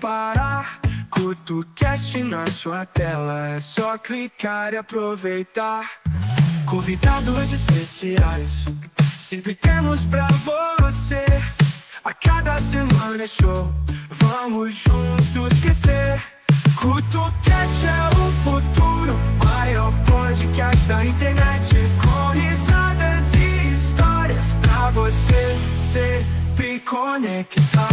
parar. CutuCast na sua tela, é só clicar e aproveitar. Convidados especiais, sempre temos pra você. A cada semana é show, vamos juntos crescer. CutuCast é o futuro, maior podcast da internet, com risadas e histórias pra você sempre conectar.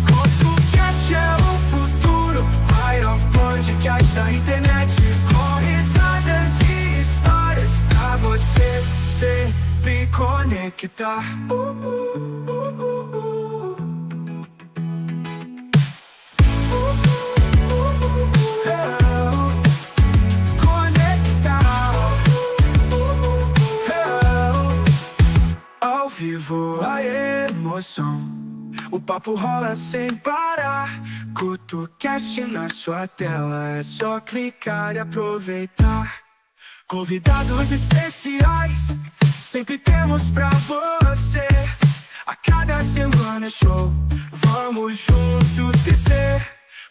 CutuCast é o futuro, maior podcast da internet, com risadas e histórias pra você sempre conectar. Ao vivo a emoção, o papo rola sem parar. CutuCast na sua tela, é só clicar e aproveitar. Convidados especiais, sempre temos pra você. A cada semana é show, vamos juntos crescer.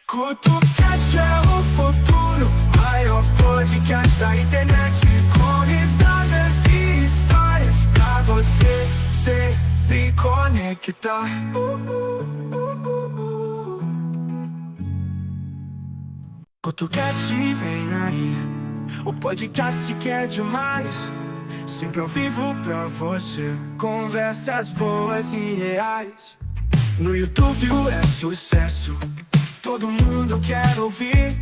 CutuCast é o futuro, maior podcast da internet, com risadas e histórias pra você sempre conectar. CutuCast vem aí, o podcast que é demais, sempre ao vivo pra você, conversas boas e reais. No YouTube é sucesso, todo mundo quer ouvir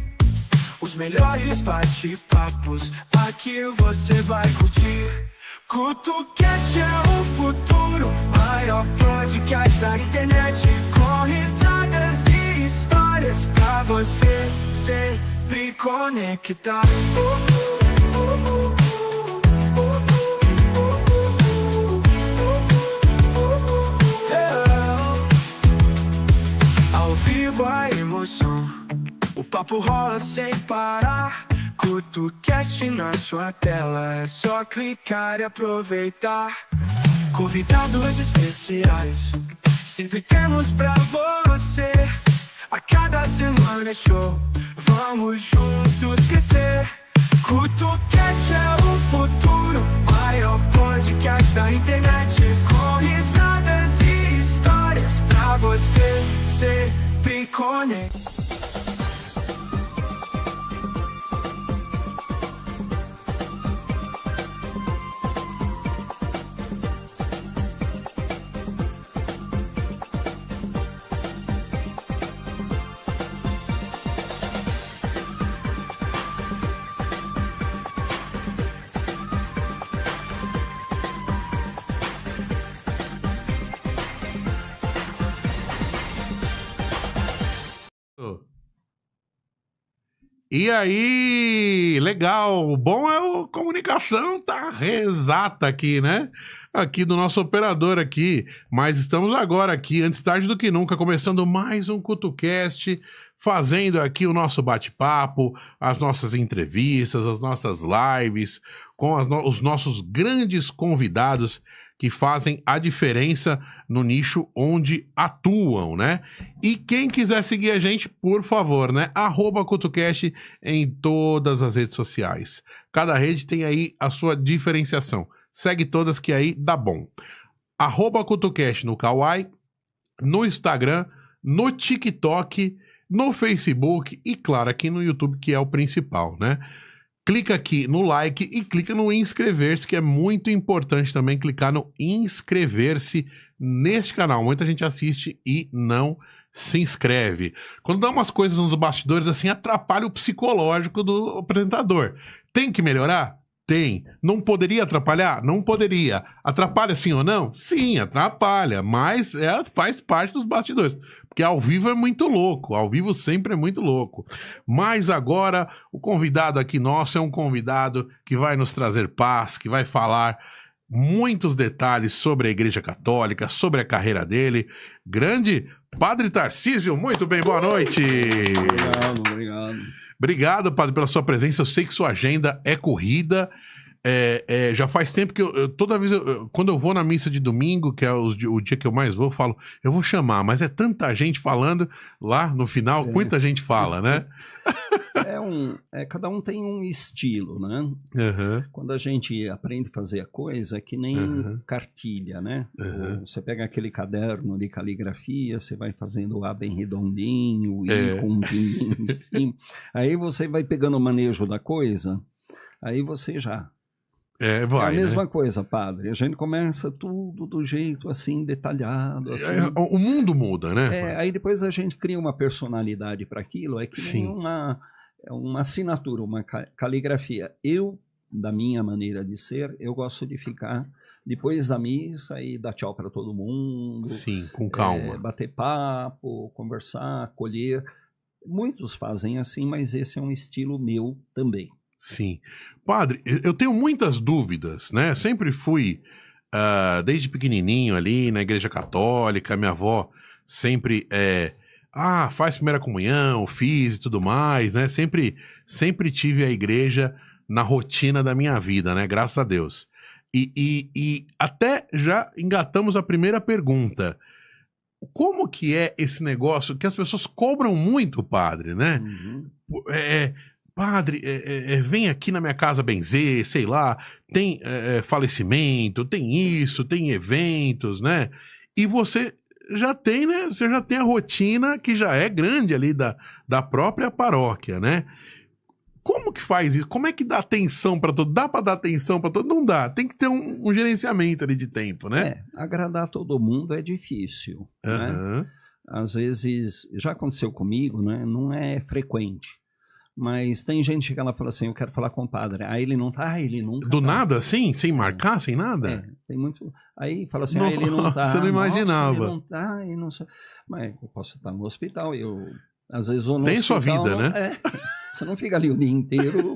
os melhores bate-papos, aqui você vai curtir. CutuCast é o futuro, maior podcast da internet, com risadas e histórias pra você sempre conectar. Ao vivo a emoção, o papo rola sem parar. CutuCast na sua tela, é só clicar e aproveitar. Convidados especiais, sempre temos pra você. A cada semana é show, vamos juntos crescer. CutuCast é o futuro, maior podcast da internet, com risadas e histórias pra você sempre conectar. E aí, legal, o bom é a comunicação tá exata aqui, né? Aqui do nosso operador aqui, mas estamos agora aqui, antes tarde do que nunca, começando mais um CutuCast, fazendo aqui o nosso bate-papo, as nossas entrevistas, as nossas lives, com os nossos grandes convidados que fazem a diferença no nicho onde atuam, né? E quem quiser seguir a gente, por favor, né? @CutuCast em todas as redes sociais. Cada rede tem aí a sua diferenciação. Segue todas que aí dá bom. @CutuCast no Kawaii, no Instagram, no TikTok, no Facebook e, claro, aqui no YouTube, que é o principal, né? Clica aqui no like e clica no inscrever-se, que é muito importante também clicar no inscrever-se neste canal. Muita gente assiste e não se inscreve. Quando dá umas coisas nos bastidores, assim, atrapalha o psicológico do apresentador. Tem que melhorar? Tem. Não poderia atrapalhar? Não poderia. Atrapalha sim ou não? Sim, atrapalha, mas faz parte dos bastidores. Porque ao vivo é muito louco, ao vivo sempre é muito louco. Mas agora, o convidado aqui nosso é um convidado que vai nos trazer paz, que vai falar muitos detalhes sobre a Igreja Católica, sobre a carreira dele. Grande Padre Tarcísio, muito bem, boa noite. Obrigado. Obrigado, Padre, pela sua presença. Eu sei que sua agenda é corrida. Já faz tempo que toda vez, quando eu vou na missa de domingo, que é o dia que eu mais vou, eu falo, eu vou chamar, mas é tanta gente falando lá no final, muita gente fala, né? Cada um tem um estilo, né? Uhum. Quando a gente aprende a fazer a coisa, é que nem cartilha, né? Você pega aquele caderno de caligrafia, você vai fazendo o A bem redondinho, I com um pinguinho em cima. Aí você vai pegando o manejo da coisa, aí você já... É a mesma coisa, padre. A gente começa tudo do jeito assim, detalhado. Assim. O mundo muda, né? Aí depois a gente cria uma personalidade para aquilo. É que nem uma assinatura, uma caligrafia. Eu, da minha maneira de ser, eu gosto de ficar depois da missa e dar tchau para todo mundo. Sim, com calma. Bater papo, conversar, acolher. Muitos fazem assim, mas esse é um estilo meu também. Sim. Padre, eu tenho muitas dúvidas, né? Sempre fui, desde pequenininho ali, na igreja católica, minha avó sempre, faz primeira comunhão, fiz e tudo mais, né? Sempre tive a igreja na rotina da minha vida, né? Graças a Deus. E até já engatamos a primeira pergunta. Como que é esse negócio que as pessoas cobram muito, padre, né? Uhum. Padre, vem aqui na minha casa benzer, sei lá, tem falecimento, tem isso, tem eventos, né? E você já tem, né? Você já tem a rotina que já é grande ali da própria paróquia, né? Como que faz isso? Como é que dá atenção para todo? Dá para dar atenção para todo? Não dá. Tem que ter um gerenciamento ali de tempo, né? Agradar todo mundo é difícil, né? Às vezes, já aconteceu comigo, né? Não é frequente. Mas tem gente que ela fala assim, eu quero falar com o padre. Aí ele não tá, ele nunca do tá. nada assim? Sem marcar, sem nada? Tem muito... Aí fala assim, ele não tá. Você não imaginava. Ele não tá, e não sei. Mas eu posso estar no hospital, às vezes vou no tem hospital... Tem sua vida, né? Você não fica ali o dia inteiro,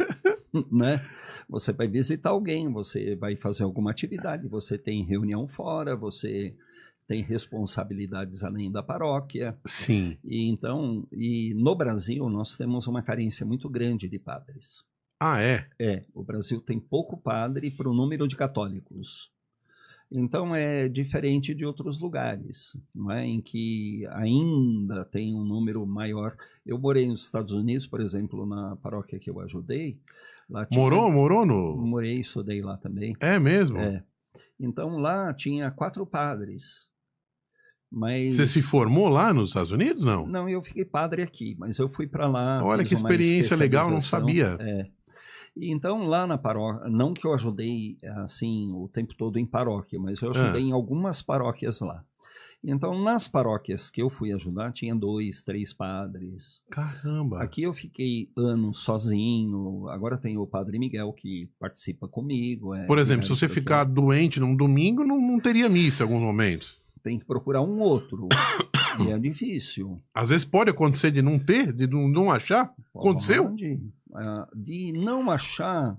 né? Você vai visitar alguém, você vai fazer alguma atividade, você tem reunião fora, você... tem responsabilidades além da paróquia. Sim. E no Brasil nós temos uma carência muito grande de padres. Ah, é? O Brasil tem pouco padre para o número de católicos. Então é diferente de outros lugares, não é? Em que ainda tem um número maior. Eu morei nos Estados Unidos, por exemplo, na paróquia que eu ajudei. Lá Morou no... Morei, estudei lá também. É mesmo? Então lá tinha 4 padres. Mas... Você se formou lá nos Estados Unidos, não? Não, eu fiquei padre aqui, mas eu fui para lá. Olha que experiência legal, não sabia. Então lá na paróquia, não que eu ajudei assim o tempo todo em paróquia, mas eu ajudei em algumas paróquias lá. Então nas paróquias que eu fui ajudar, tinha 2, 3 padres. Caramba! Aqui eu fiquei anos sozinho, agora tem o padre Miguel que participa comigo. Por exemplo, se você ficar doente num domingo, não teria missa em alguns momentos. Tem que procurar um outro. E é difícil. Às vezes pode acontecer de não ter, de não achar. Aconteceu? De não achar,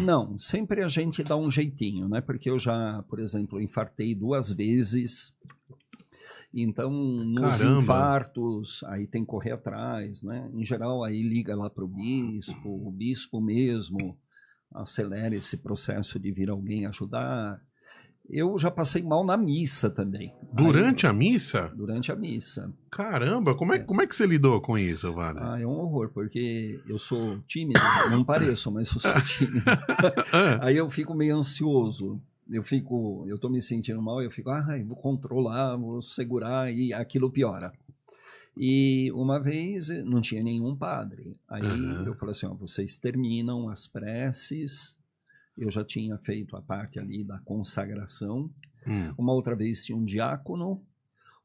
não. Sempre a gente dá um jeitinho, né? Porque eu já, por exemplo, infartei 2 vezes. Então, nos infartos, aí tem que correr atrás, né? Em geral, aí liga lá para o bispo mesmo acelera esse processo de vir alguém ajudar. Eu já passei mal na missa também. Durante a missa? Durante a missa. Caramba, como é que você lidou com isso, Padre? É um horror, porque eu sou tímido, não pareço, mas eu sou tímido. Aí eu fico meio ansioso. Eu tô me sentindo mal, eu fico, vou controlar, vou segurar, e aquilo piora. E uma vez não tinha nenhum padre. Aí eu falei assim, vocês terminam as preces. Eu já tinha feito a parte ali da consagração. Uma outra vez tinha um diácono,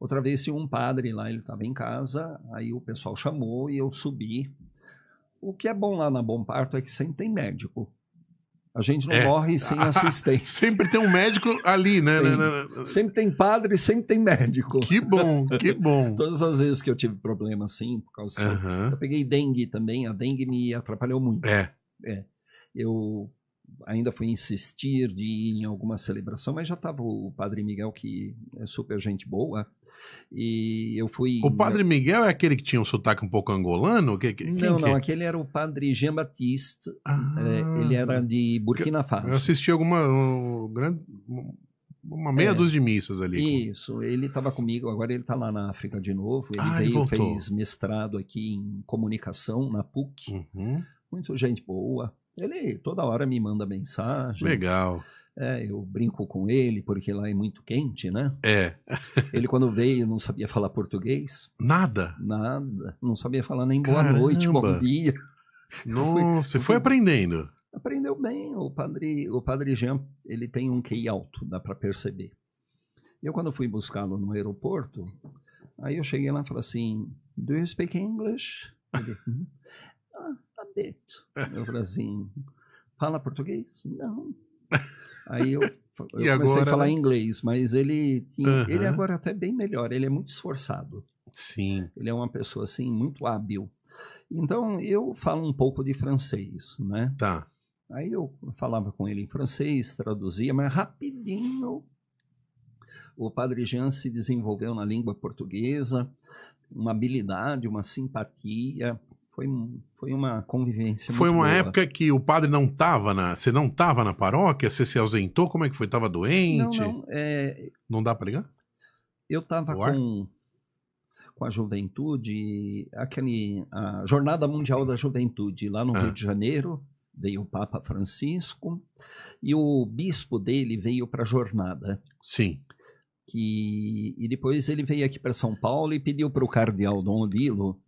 outra vez tinha um padre lá, ele estava em casa, aí o pessoal chamou e eu subi. O que é bom lá na Bom Parto é que sempre tem médico. A gente não morre sem assistência. Sempre tem um médico ali, né? Sempre tem padre, sempre tem médico. Que bom, que bom. Todas as vezes que eu tive problema assim, por causa eu peguei dengue também, a dengue me atrapalhou muito. Eu ainda fui insistir de ir em alguma celebração, mas já estava o Padre Miguel, que é super gente boa, e eu fui... O Padre Miguel é aquele que tinha um sotaque um pouco angolano? Não, aquele era o Padre Jean-Baptiste, ele era de Burkina Faso. Eu assisti uma meia dúzia de missas ali. Isso, ele estava comigo, agora ele está lá na África de novo, ele ele fez mestrado aqui em comunicação na PUC, muito gente boa. Ele toda hora me manda mensagem. Legal. Eu brinco com ele, porque lá é muito quente, né? É. Ele, quando veio, não sabia falar português. Nada? Nada. Não sabia falar nem boa noite, bom dia. Nossa, você foi aprendendo. Aprendeu bem. O padre Jean, ele tem um QI alto, dá para perceber. Eu, quando fui buscá-lo no aeroporto, aí eu cheguei lá e falei assim, do you speak English? Ele, a bit. Eu falei assim, fala português? Não. Aí eu comecei a falar inglês, mas ele agora até bem melhor, ele é muito esforçado. Sim. Ele é uma pessoa, assim, muito hábil. Então, eu falo um pouco de francês, né? Tá. Aí eu falava com ele em francês, traduzia, mas rapidinho o Padre Jean se desenvolveu na língua portuguesa, uma habilidade, uma simpatia. Foi uma convivência Foi muito uma boa. época que o padre não estava você não estava na paróquia? Você se ausentou? Como é que foi? Estava doente? Não. Não dá para ligar? Eu estava com a juventude, a Jornada Mundial da Juventude, lá no Rio de Janeiro, veio o Papa Francisco, e o bispo dele veio para a jornada. Sim. E depois ele veio aqui para São Paulo e pediu para o cardeal Dom Odilo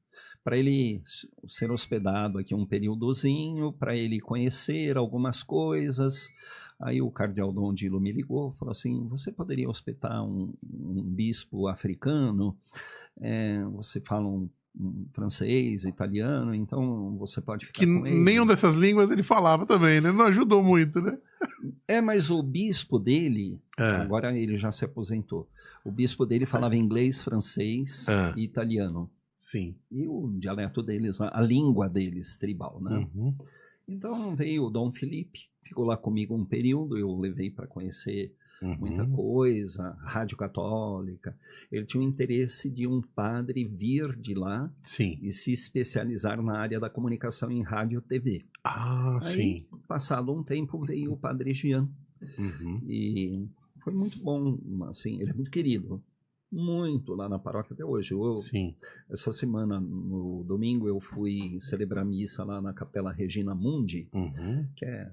para ele ser hospedado aqui um períodozinho, para ele conhecer algumas coisas. Aí o cardeal Dom Odilo me ligou, falou assim, você poderia hospedar um bispo africano? Você fala um francês, italiano, então você pode ficar com ele. Nenhum dessas línguas ele falava também, né? Não ajudou muito, né? Mas o bispo dele, agora ele já se aposentou, o bispo dele falava inglês, francês e italiano. Sim. E o dialeto deles, a língua deles, tribal, né? Então veio o Dom Felipe, ficou lá comigo um período, eu levei para conhecer muita coisa, rádio católica. Ele tinha um interesse de um padre vir de lá e se especializar na área da comunicação em rádio e TV. Aí, passado um tempo, veio o Padre Jean. E foi muito bom, assim, ele é muito querido. Muito lá na paróquia até hoje. Essa semana, no domingo, eu fui celebrar missa lá na Capela Regina Mundi, que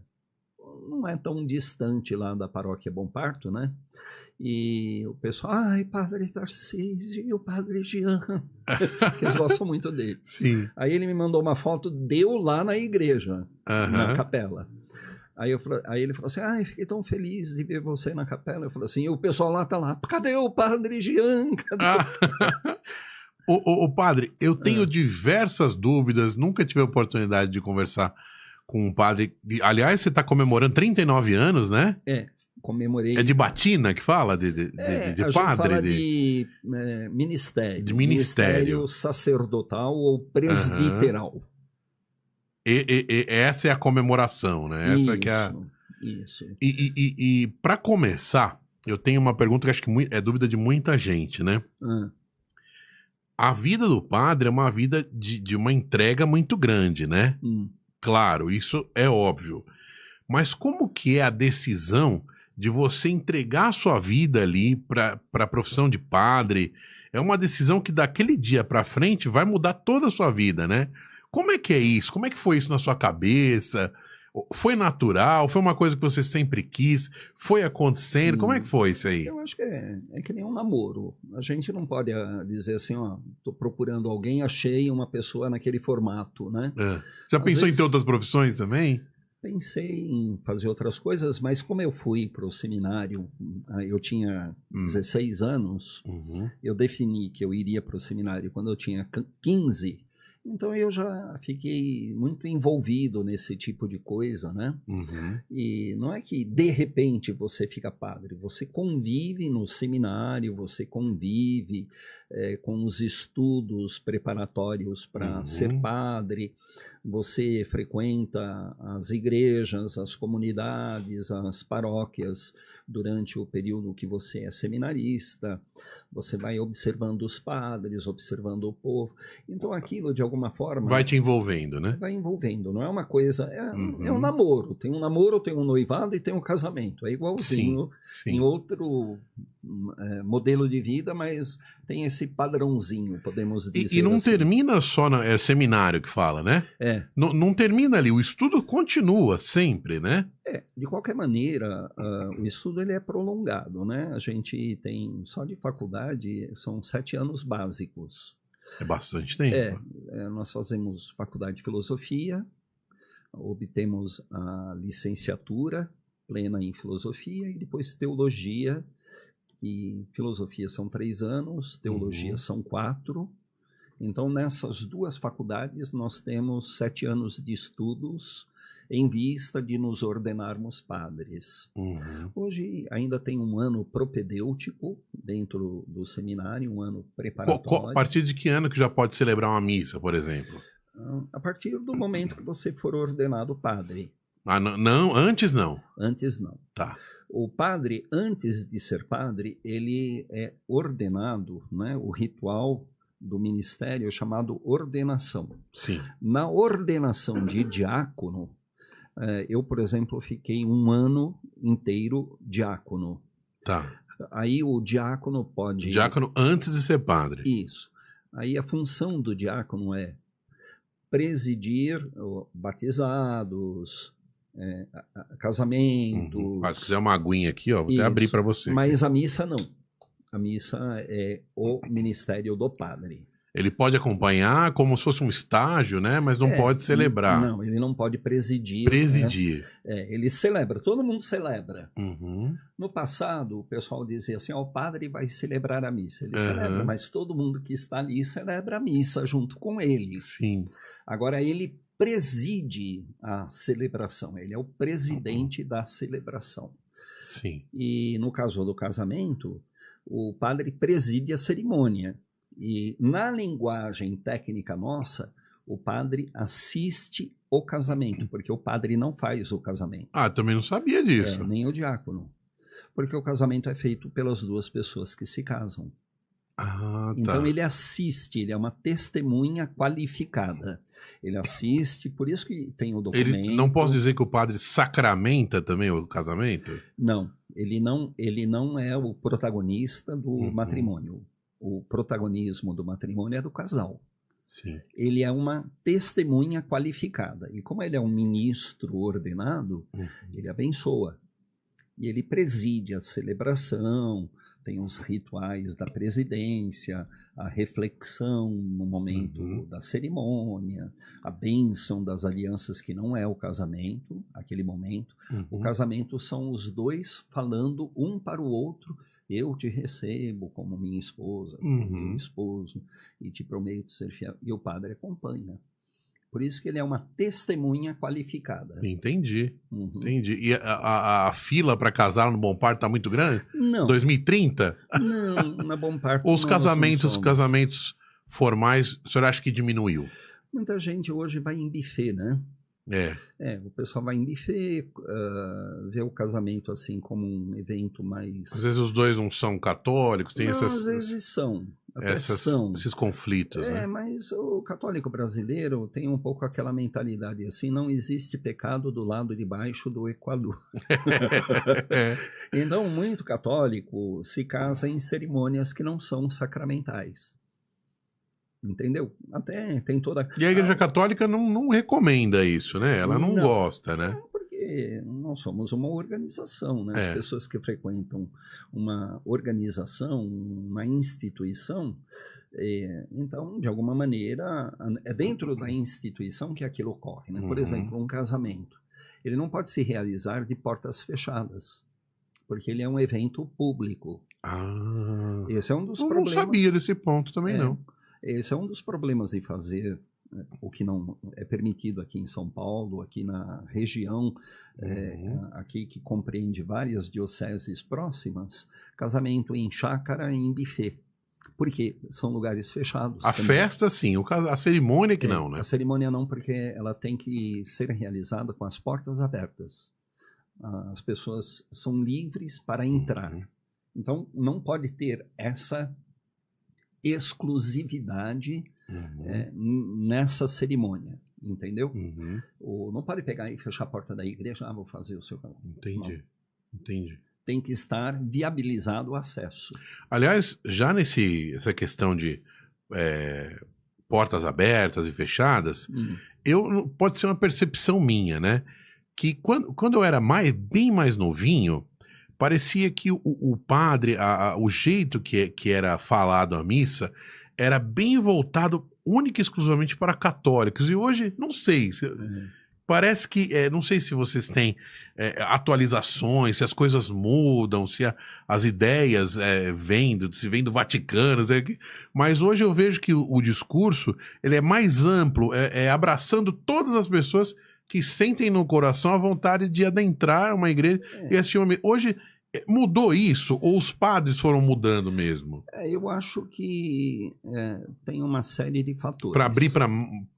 não é tão distante lá da paróquia Bom Parto, né? E o pessoal, Padre Tarcísio e o Padre Jean, que eles gostam muito dele. Sim. Aí ele me mandou uma foto, deu lá na igreja, na capela. Aí ele falou assim, fiquei tão feliz de ver você na capela. Eu falei assim, e o pessoal lá tá lá, cadê o Padre Jean? O padre, eu tenho diversas dúvidas, nunca tive a oportunidade de conversar com um padre. Aliás, você está comemorando 39 anos, né? Comemorei. É de batina que fala? De a padre? Fala de ministério. De ministério sacerdotal ou presbiteral. Essa é a comemoração, né? Essa que é Isso. E para começar, eu tenho uma pergunta que acho que é dúvida de muita gente, né? A vida do padre é uma vida de uma entrega muito grande, né? Claro, isso é óbvio. Mas como que é a decisão de você entregar a sua vida ali para a profissão de padre? É uma decisão que daquele dia para frente vai mudar toda a sua vida, né? Como é que é isso? Como é que foi isso na sua cabeça? Foi natural? Foi uma coisa que você sempre quis? Foi acontecendo? Como é que foi isso aí? Eu acho que é que nem um namoro. A gente não pode dizer assim, tô procurando alguém, achei uma pessoa naquele formato, né? Já pensou em ter outras profissões também? Pensei em fazer outras coisas, mas como eu fui para o seminário, eu tinha 16 anos, eu defini que eu iria para o seminário quando eu tinha 15. Então eu já fiquei muito envolvido nesse tipo de coisa, né? Uhum. E não é que de repente você fica padre, você convive no seminário, você convive com os estudos preparatórios para ser padre, você frequenta as igrejas, as comunidades, as paróquias durante o período que você é seminarista, você vai observando os padres, observando o povo. Então aquilo, de alguma forma... Vai te envolvendo, né? Vai envolvendo, não é uma coisa... É um namoro. Tem um namoro, tem um noivado e tem um casamento. É igualzinho em outro modelo de vida, mas tem esse padrãozinho, podemos dizer E não assim. termina só no seminário que fala, né? Não termina ali, o estudo continua sempre, né? De qualquer maneira, o estudo ele é prolongado, né? A gente tem, só de faculdade, são 7 anos básicos. É bastante tempo. Nós fazemos faculdade de filosofia, obtemos a licenciatura plena em filosofia e depois teologia, e filosofia são 3 anos, teologia são 4. Então, nessas 2 faculdades, nós temos 7 anos de estudos em vista de nos ordenarmos padres. Hoje ainda tem um ano propedêutico dentro do seminário, um ano preparatório. A partir de que ano que já pode celebrar uma missa, por exemplo? A partir do momento que você for ordenado padre. Ah, não, antes não? Antes não. Tá. O padre, antes de ser padre, ele é ordenado, né? O ritual do ministério é chamado ordenação. Sim. Na ordenação de diácono, eu, por exemplo, fiquei 1 ano inteiro diácono. Tá. Aí o diácono pode... Diácono antes de ser padre. Isso. Aí a função do diácono é presidir batizados, casamentos... Se quiser uma aguinha aqui, ó, vou até abrir para você. Mas a missa não. A missa é o ministério do padre. Ele pode acompanhar como se fosse um estágio, né? Mas não pode celebrar. Não, ele não pode presidir. Presidir. Né? Ele celebra, todo mundo celebra. No passado, o pessoal dizia assim, o padre vai celebrar a missa. Ele celebra, mas todo mundo que está ali celebra a missa junto com ele. Sim. Agora, ele preside a celebração, ele é o presidente da celebração. Sim. E no caso do casamento, o padre preside a cerimônia. E na linguagem técnica nossa, o padre assiste o casamento, porque o padre não faz o casamento. Ah, também não sabia disso. Nem o diácono. Porque o casamento é feito pelas 2 pessoas que se casam. Ah, tá. Então ele assiste, ele é uma testemunha qualificada. Ele assiste, por isso que tem o documento. Ele não posso dizer que o padre sacramenta também o casamento? Não, ele não é o protagonista do matrimônio. O protagonismo do matrimônio é do casal. Sim. Ele é uma testemunha qualificada. E como ele é um ministro ordenado, ele abençoa. E ele preside a celebração, tem os rituais da presidência, a reflexão no momento da cerimônia, a bênção das alianças, que não é o casamento, aquele momento. O casamento são os 2 falando um para o outro: eu te recebo como minha esposa, como meu esposo, e te prometo ser fiel. E o padre acompanha. Por isso que ele é uma testemunha qualificada. Entendi. Entendi. E a fila para casar no Bom Parto está muito grande? Não. 2030? Não, na Bom Parto. Ou os casamentos formais, o senhor acha que diminuiu? Muita gente hoje vai em buffet, né? O pessoal vai em buffet, vê o casamento assim como um evento mais... Às vezes os 2 não são católicos, tem às vezes são. Esses conflitos, né? Mas o católico brasileiro tem um pouco aquela mentalidade assim, não existe pecado do lado de baixo do Equador. Então, muito católico se casa em cerimônias que não são sacramentais. Entendeu? Até tem toda... E a Igreja Católica não recomenda isso, né? Ela não gosta, né? Porque nós somos uma organização, né? As pessoas que frequentam uma organização, uma instituição, então, de alguma maneira, é dentro da instituição que aquilo ocorre, né? Por exemplo, um casamento. Ele não pode se realizar de portas fechadas, porque ele é um evento público. Esse é um dos problemas. Eu não sabia desse ponto também, não. Esse é um dos problemas de fazer o que não é permitido aqui em São Paulo, aqui na região, aqui que compreende várias dioceses próximas, casamento em chácara e em buffet. Porque são lugares fechados. A festa, sim. A cerimônia que não, né? A cerimônia não, porque ela tem que ser realizada com as portas abertas. As pessoas são livres para entrar. Então, não pode ter essa exclusividade nessa cerimônia, entendeu? Não pode pegar e fechar a porta da igreja, vou fazer o seu casamento. Entendi. Tem que estar viabilizado o acesso. Aliás, já essa questão de portas abertas e fechadas, pode ser uma percepção minha, né? Que quando eu era bem mais novinho, parecia que o padre, o jeito que era falado a missa, era bem voltado única e exclusivamente para católicos. E hoje, não sei. Parece que, não sei se vocês têm atualizações, se as coisas mudam, se as ideias se vêm do Vaticano, mas hoje eu vejo que o discurso ele é mais amplo, abraçando todas as pessoas que sentem no coração a vontade de adentrar uma igreja e assistir uma... Hoje mudou isso ou os padres foram mudando mesmo? Eu acho que tem uma série de fatores. Para abrir para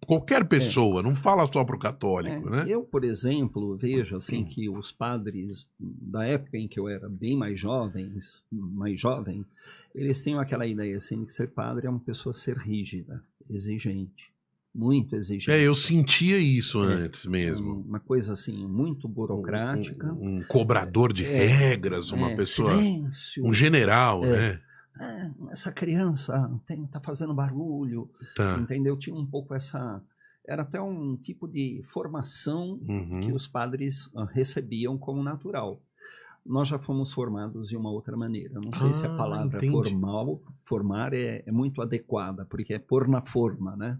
qualquer pessoa, não fala só para o católico, né? Eu, por exemplo, vejo assim que os padres da época em que eu era bem mais jovem, eles têm aquela ideia assim que ser padre é uma pessoa ser rígida, exigente. Muito exigente. Eu sentia isso antes mesmo. Uma coisa assim, muito burocrática. Um cobrador de regras, uma pessoa... Silêncio. Um general, né? Essa criança tá fazendo barulho, entendeu? Tinha um pouco essa... Era até um tipo de formação que os padres recebiam como natural. Nós já fomos formados de uma outra maneira. Não sei se a palavra formar é muito adequada, porque é pôr na forma, né?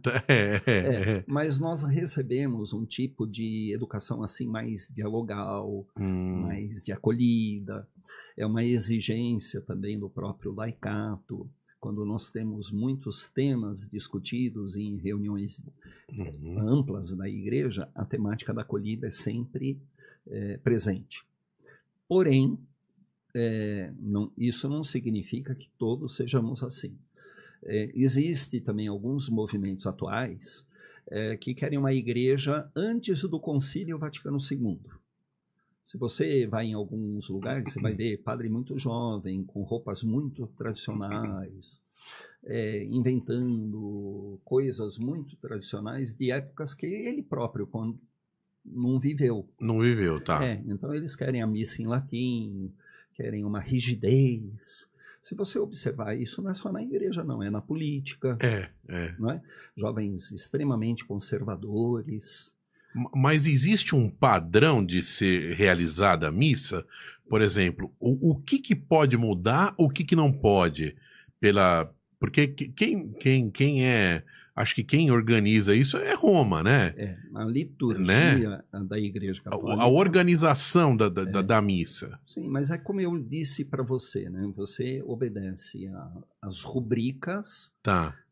Mas nós recebemos um tipo de educação assim mais dialogal, mais de acolhida. É uma exigência também do próprio laicato. Quando nós temos muitos temas discutidos em reuniões amplas da igreja, a temática da acolhida é sempre presente. Porém, isso não significa que todos sejamos assim. Existe também alguns movimentos atuais que querem uma igreja antes do Concílio Vaticano II. Se você vai em alguns lugares, você vai ver padre muito jovem, com roupas muito tradicionais, inventando coisas muito tradicionais de épocas que ele próprio, quando não viveu. Não viveu, tá. Então eles querem a missa em latim, querem uma rigidez. Se você observar isso, não é só na igreja, não, é na política. Não é? Jovens extremamente conservadores. Mas existe um padrão de ser realizada a missa? Por exemplo, o que pode mudar, o que não pode? Porque quem acho que quem organiza isso é Roma, né? A liturgia da Igreja Católica. A organização da missa. Sim, mas é como eu disse para você, né? Você obedece às rubricas,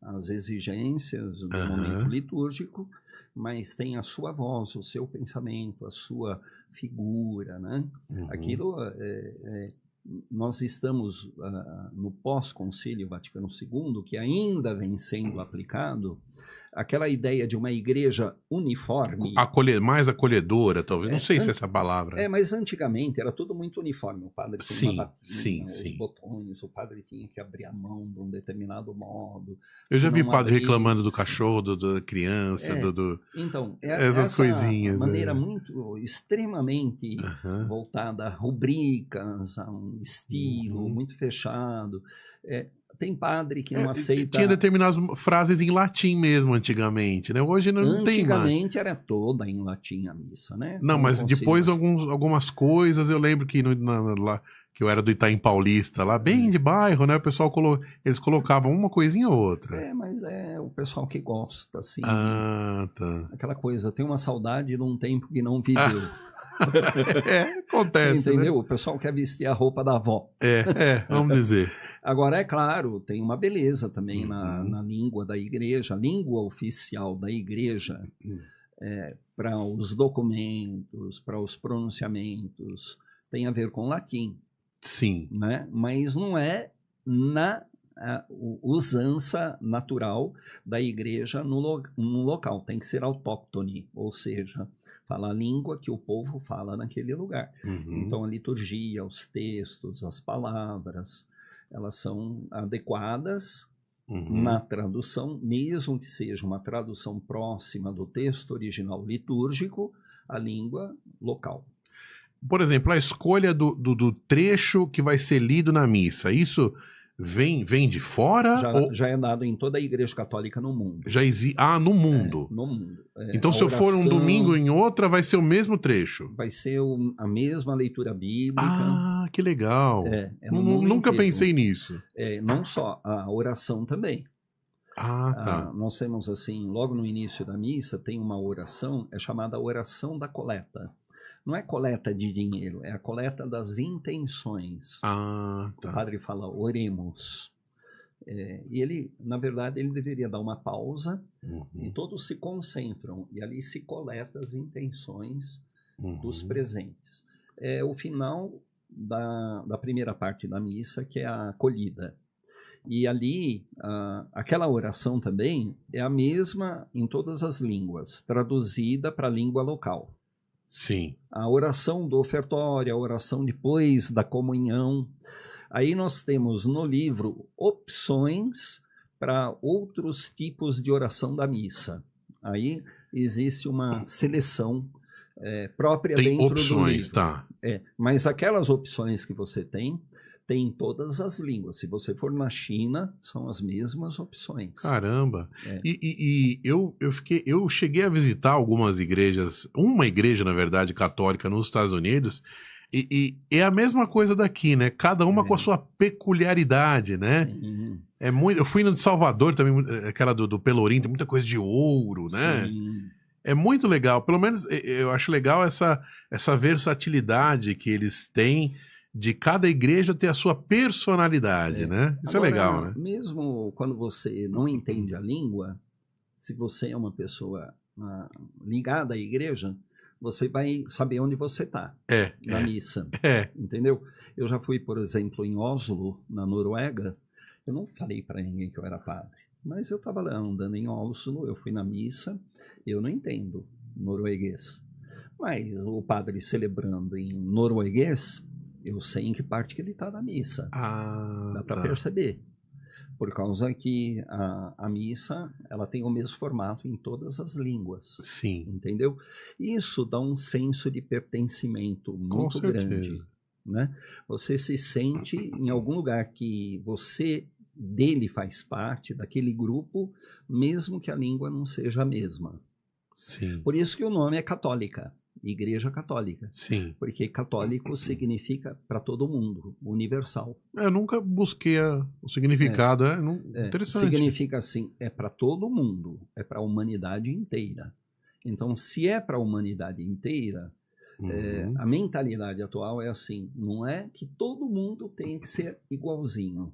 às exigências do momento litúrgico, mas tem a sua voz, o seu pensamento, a sua figura, né? Aquilo nós estamos no pós-concílio Vaticano II, que ainda vem sendo aplicado, aquela ideia de uma igreja uniforme. Mais acolhedora, talvez. Não sei se é essa palavra. Mas antigamente era tudo muito uniforme. O padre tinha uma batina, os sim. botões, o padre tinha que abrir a mão de um determinado modo. Eu já vi padre reclamando do cachorro, da criança, Então, essas coisinhas. Uma maneira muito, extremamente voltada a rubricas, a um estilo muito fechado. Tem padre que não aceita... Tinha determinadas frases em latim mesmo antigamente, né? Hoje não tem mais. Antigamente era toda em latim a missa, né? Não, mas depois algumas coisas, eu lembro que lá, que eu era do Itaim Paulista, lá bem de bairro, né? O pessoal eles colocavam uma coisinha ou outra. Mas é o pessoal que gosta, assim. Tá. Aquela coisa, tem uma saudade de um tempo que não viveu. Acontece, Você entendeu? O pessoal quer vestir a roupa da avó. Vamos dizer. Agora, é claro, tem uma beleza também Uhum. na língua da igreja. A língua oficial da igreja, para os documentos, para os pronunciamentos, tem a ver com o latim, Sim. né? Mas não é a usança natural da igreja no local. Tem que ser autóctone, ou seja, falar a língua que o povo fala naquele lugar. Uhum. Então, a liturgia, os textos, as palavras, elas são adequadas na tradução, mesmo que seja uma tradução próxima do texto original litúrgico, à língua local. Por exemplo, a escolha do trecho que vai ser lido na missa, isso vem de fora? Já é dado em toda a igreja católica no mundo. Já existe? No mundo. No mundo. Então, se eu for um domingo em outra, vai ser o mesmo trecho? Vai ser a mesma leitura bíblica. Que legal. Nunca pensei nisso. Não só, a oração também. Tá. Nós temos assim, logo no início da missa, tem uma oração, é chamada oração da coleta. Não é coleta de dinheiro, é a coleta das intenções. Tá. O padre fala, oremos. E ele, na verdade, ele deveria dar uma pausa e todos se concentram. E ali se coleta as intenções dos presentes. É o final da primeira parte da missa, que é a acolhida. E ali, aquela oração também é a mesma em todas as línguas, traduzida para a língua local. Sim. A oração do ofertório, a oração depois da comunhão. Aí nós temos no livro opções para outros tipos de oração da missa. Aí existe uma seleção própria dentro do livro. Tem opções, tá. Mas aquelas opções que você tem em todas as línguas. Se você for na China, são as mesmas opções. Caramba! E eu cheguei a visitar algumas igrejas, uma igreja, na verdade, católica nos Estados Unidos, e é a mesma coisa daqui, né? Cada uma com a sua peculiaridade, né? Sim. Eu fui no de Salvador também, aquela do Pelourinho, tem muita coisa de ouro, né? Sim. É muito legal. Pelo menos eu acho legal essa versatilidade que eles têm de cada igreja ter a sua personalidade, né? Isso agora, é legal, né? Mesmo quando você não entende a língua, se você é uma pessoa ligada à igreja, você vai saber onde você está na missa. Entendeu? Eu já fui, por exemplo, em Oslo, na Noruega. Eu não falei para ninguém que eu era padre, mas eu estava lá andando em Oslo, eu fui na missa, eu não entendo norueguês. Mas o padre celebrando em norueguês, eu sei em que parte que ele está da missa. Dá para perceber. Por causa que a missa, ela tem o mesmo formato em todas as línguas. Sim. Entendeu? Isso dá um senso de pertencimento muito grande. Né? Você se sente em algum lugar que você dele faz parte, daquele grupo, mesmo que a língua não seja a mesma. Sim. Por isso que o nome é católica. Igreja católica. Sim. Porque católico significa para todo mundo, universal. Eu nunca busquei o significado, interessante. Significa assim, é para todo mundo, é para a humanidade inteira. Então, se é para a humanidade inteira, a mentalidade atual é assim, não é que todo mundo tenha que ser igualzinho,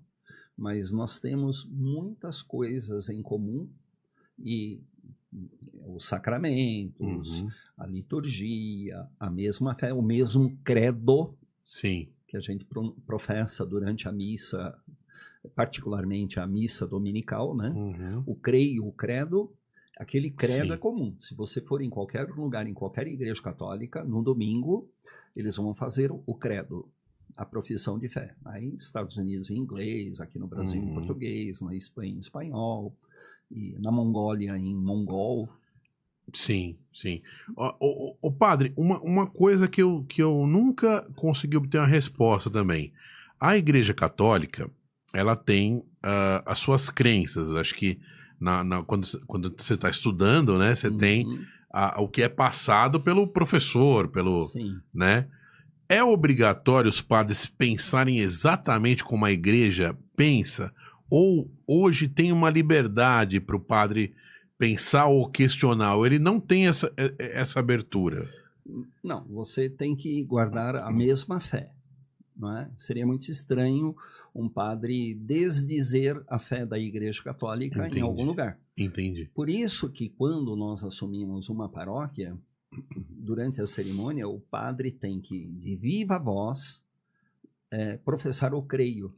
mas nós temos muitas coisas em comum e os sacramentos, a liturgia, a mesma fé, o mesmo credo. Sim. Que a gente professa durante a missa, particularmente a missa dominical, né? O creio, o credo, aquele credo é comum. Se você for em qualquer lugar, em qualquer igreja católica, no domingo, eles vão fazer o credo, a profissão de fé. Aí, Estados Unidos em inglês, aqui no Brasil em português, na Espanha em espanhol, e na Mongólia em mongol. Sim, sim. O padre, uma coisa que eu nunca consegui obter uma resposta também. A Igreja Católica, ela tem as suas crenças. Acho que quando você está estudando, né, você tem o que é passado pelo professor, né? É obrigatório os padres pensarem exatamente como a igreja pensa? Ou hoje tem uma liberdade para o padre pensar ou questionar? Ou ele não tem essa abertura? Não, você tem que guardar a mesma fé. Não é? Seria muito estranho um padre desdizer a fé da Igreja Católica em algum lugar. Entendi. Por isso que quando nós assumimos uma paróquia, durante a cerimônia, o padre tem que, de viva voz, professar o creio,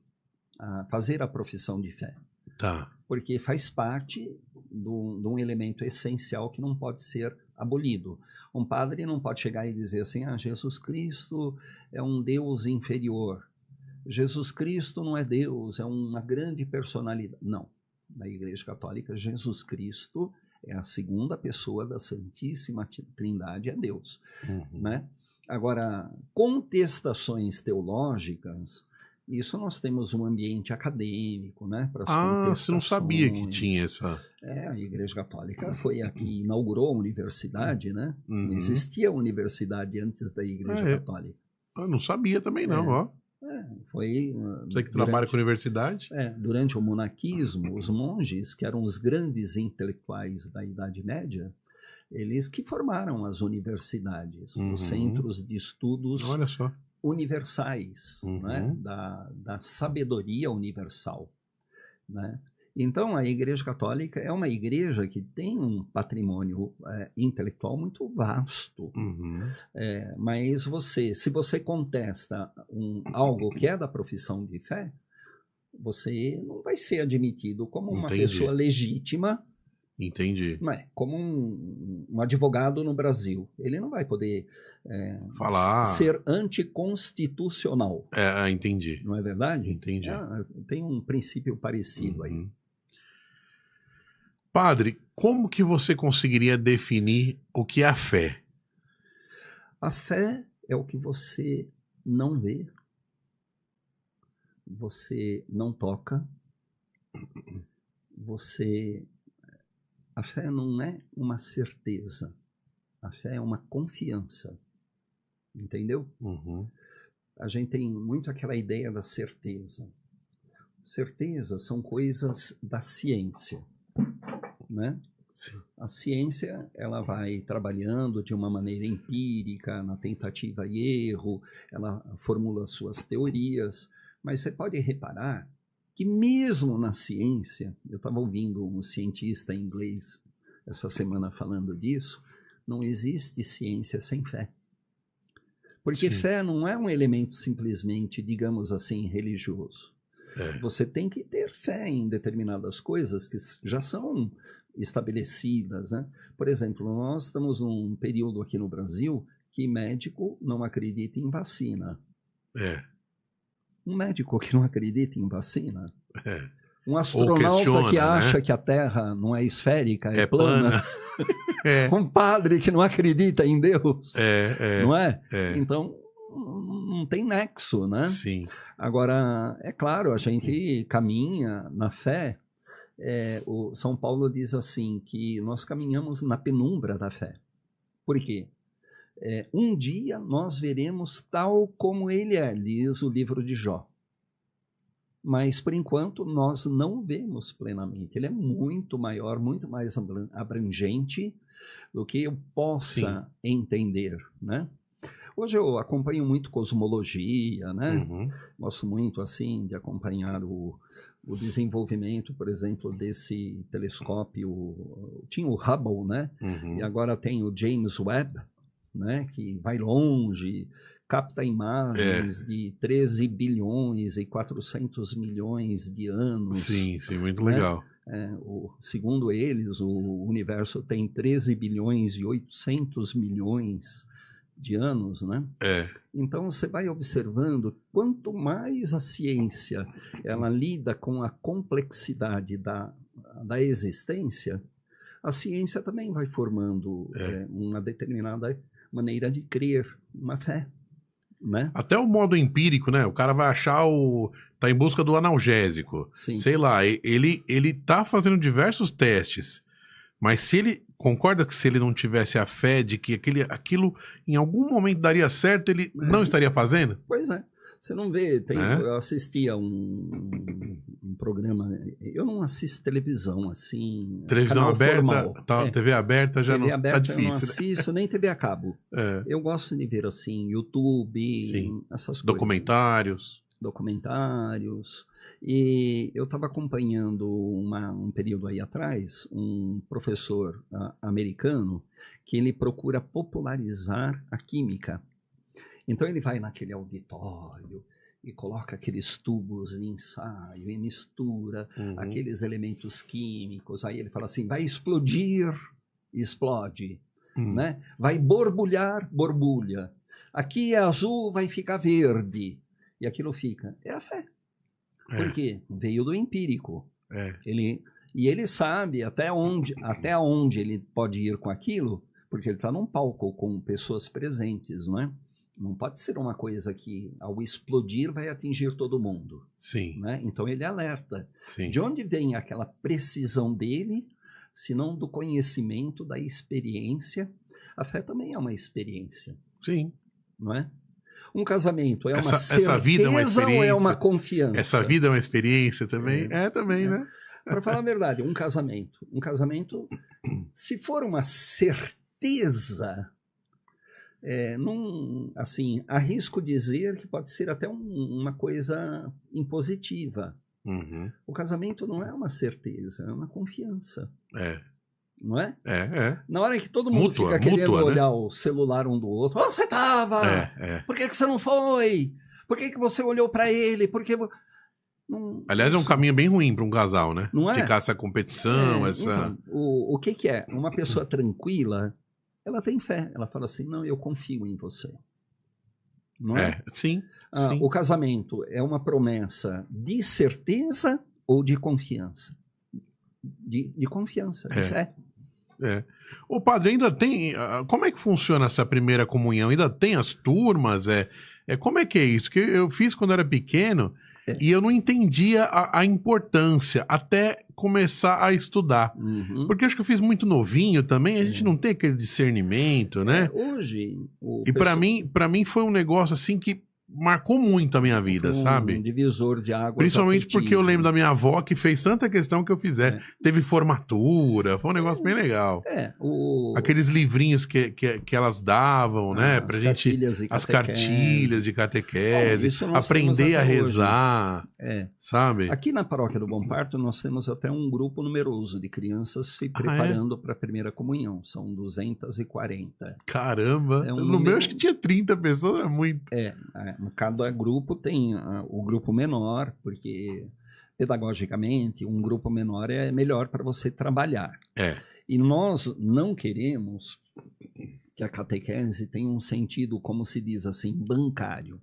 fazer a profissão de fé. Tá. Porque faz parte de um elemento essencial que não pode ser abolido. Um padre não pode chegar e dizer assim, Jesus Cristo é um Deus inferior. Jesus Cristo não é Deus, é uma grande personalidade. Não. Na Igreja Católica, Jesus Cristo é a segunda pessoa da Santíssima Trindade, é Deus. Né? Agora, contestações teológicas, isso nós temos um ambiente acadêmico, né? Para as contestações. Você não sabia que tinha essa... A Igreja Católica foi a que inaugurou a universidade, né? Não existia universidade antes da Igreja Católica. Eu não sabia também não, ó. Foi... Você que trabalha com universidade? Durante o monarquismo, os monges, que eram os grandes intelectuais da Idade Média, eles que formaram as universidades, os centros de estudos... Olha só. Universais, né? da sabedoria universal. Né? Então, a Igreja Católica é uma igreja que tem um patrimônio intelectual muito vasto. Mas se você contesta algo que é da profissão de fé, você não vai ser admitido como uma pessoa legítima. Entendi. Não é? Como um advogado no Brasil. Ele não vai poder ser anticonstitucional. Entendi. Não é verdade? Entendi. Tem um princípio parecido aí. Padre, como que você conseguiria definir o que é a fé? A fé é o que você não vê, você não toca, A fé não é uma certeza, a fé é uma confiança, entendeu? A gente tem muito aquela ideia da certeza. Certeza são coisas da ciência, né? Sim. A ciência, ela vai trabalhando de uma maneira empírica, na tentativa e erro, ela formula suas teorias, mas você pode reparar que mesmo na ciência, eu estava ouvindo um cientista inglês essa semana falando disso, não existe ciência sem fé. Porque fé não é um elemento simplesmente, digamos assim, religioso. Você tem que ter fé em determinadas coisas que já são estabelecidas, né? Por exemplo, nós estamos num período aqui no Brasil que médico não acredita em vacina. Um médico que não acredita em vacina. Um astronauta que acha que a Terra não é esférica, é plana. Um padre que não acredita em Deus. Não é? Então, não tem nexo, né? Sim. Agora, é claro, a gente caminha na fé. O São Paulo diz assim, que nós caminhamos na penumbra da fé. Por quê? Um dia nós veremos tal como ele é, diz o livro de Jó. Mas, por enquanto, nós não vemos plenamente. Ele é muito maior, muito mais abrangente do que eu possa entender, né? Hoje eu acompanho muito cosmologia, né? Gosto muito, assim, de acompanhar o desenvolvimento, por exemplo, desse telescópio. Tinha o Hubble, né? E agora tem o James Webb, né? Que vai longe, capta imagens de 13 bilhões e 400 milhões de anos. Sim, muito legal. Segundo eles, o universo tem 13 bilhões e 800 milhões de anos, né? Então você vai observando, quanto mais a ciência ela lida com a complexidade da existência, a ciência também vai formando uma determinada maneira de crer, uma fé, né? Até o modo empírico, né? O cara vai achar tá em busca do analgésico. Sim. Sei lá, ele tá fazendo diversos testes, mas se ele concorda que se ele não tivesse a fé de que aquilo em algum momento daria certo, ele não estaria fazendo? Pois é. Você não vê, né? eu assistia um programa, eu não assisto televisão assim, Televisão canal aberta, formal. TV aberta já TV não aberta tá eu não difícil, assisto, nem TV a cabo. né? Eu gosto de ver assim, YouTube, Sim. essas coisas. Documentários. E eu estava acompanhando um período aí atrás, um professor americano que ele procura popularizar a química. Então ele vai naquele auditório e coloca aqueles tubos de ensaio e mistura aqueles elementos químicos. Aí ele fala assim, vai explodir, explode. Né? Vai borbulhar, borbulha. Aqui é azul, vai ficar verde. E aquilo fica. É a fé. Por quê? Veio do empírico. E ele sabe até onde ele pode ir com aquilo, porque ele está num palco com pessoas presentes, não é? Não pode ser uma coisa que, ao explodir, vai atingir todo mundo. Sim. Né? Então ele alerta. Sim. De onde vem aquela precisão dele, se não do conhecimento, da experiência? A fé também é uma experiência. Sim. Não é? Um casamento é uma certeza essa vida é uma experiência, ou é uma confiança? Essa vida é uma experiência também? Também, né? Para falar a verdade, um casamento, se for uma certeza, assim, arrisco dizer que pode ser até uma coisa impositiva. O casamento não é uma certeza, é uma confiança. Não é? Na hora que todo mundo fica querendo olhar o celular um do outro, você estava? Por que você não foi? Por que você olhou para ele? Por que... Não, aliás, é um caminho bem ruim para um casal, né? Não é? Ficar essa competição, Então, o que é? Uma pessoa tranquila, ela tem fé. Ela fala assim, não, eu confio em você. Não é? Sim. O casamento é uma promessa de certeza ou de confiança? De confiança, de fé. O padre, ainda tem... Como é que funciona essa primeira comunhão? Ainda tem as turmas? Como é que é isso? Que eu fiz quando era pequeno e eu não entendia a importância até começar a estudar. Porque acho que eu fiz muito novinho também, a gente não tem aquele discernimento, né? Hoje... E para mim foi um negócio assim que marcou muito a minha vida, sabe? Um divisor de águas. Principalmente afetivo. porque eu lembro da minha avó que fez tanta questão que eu fizesse. Teve formatura, foi um negócio bem legal. Aqueles livrinhos que elas davam, né? Pra gente. As cartilhas de catequese, aprender a rezar. Sabe? Aqui na paróquia do Bom Parto, nós temos até um grupo numeroso de crianças se preparando para a primeira comunhão. São 240. Caramba! No meu acho que tinha 30 pessoas, é muito. Cada grupo tem o grupo menor, porque pedagogicamente um grupo menor é melhor para você trabalhar. E nós não queremos que a catequese tenha um sentido, como se diz assim, bancário.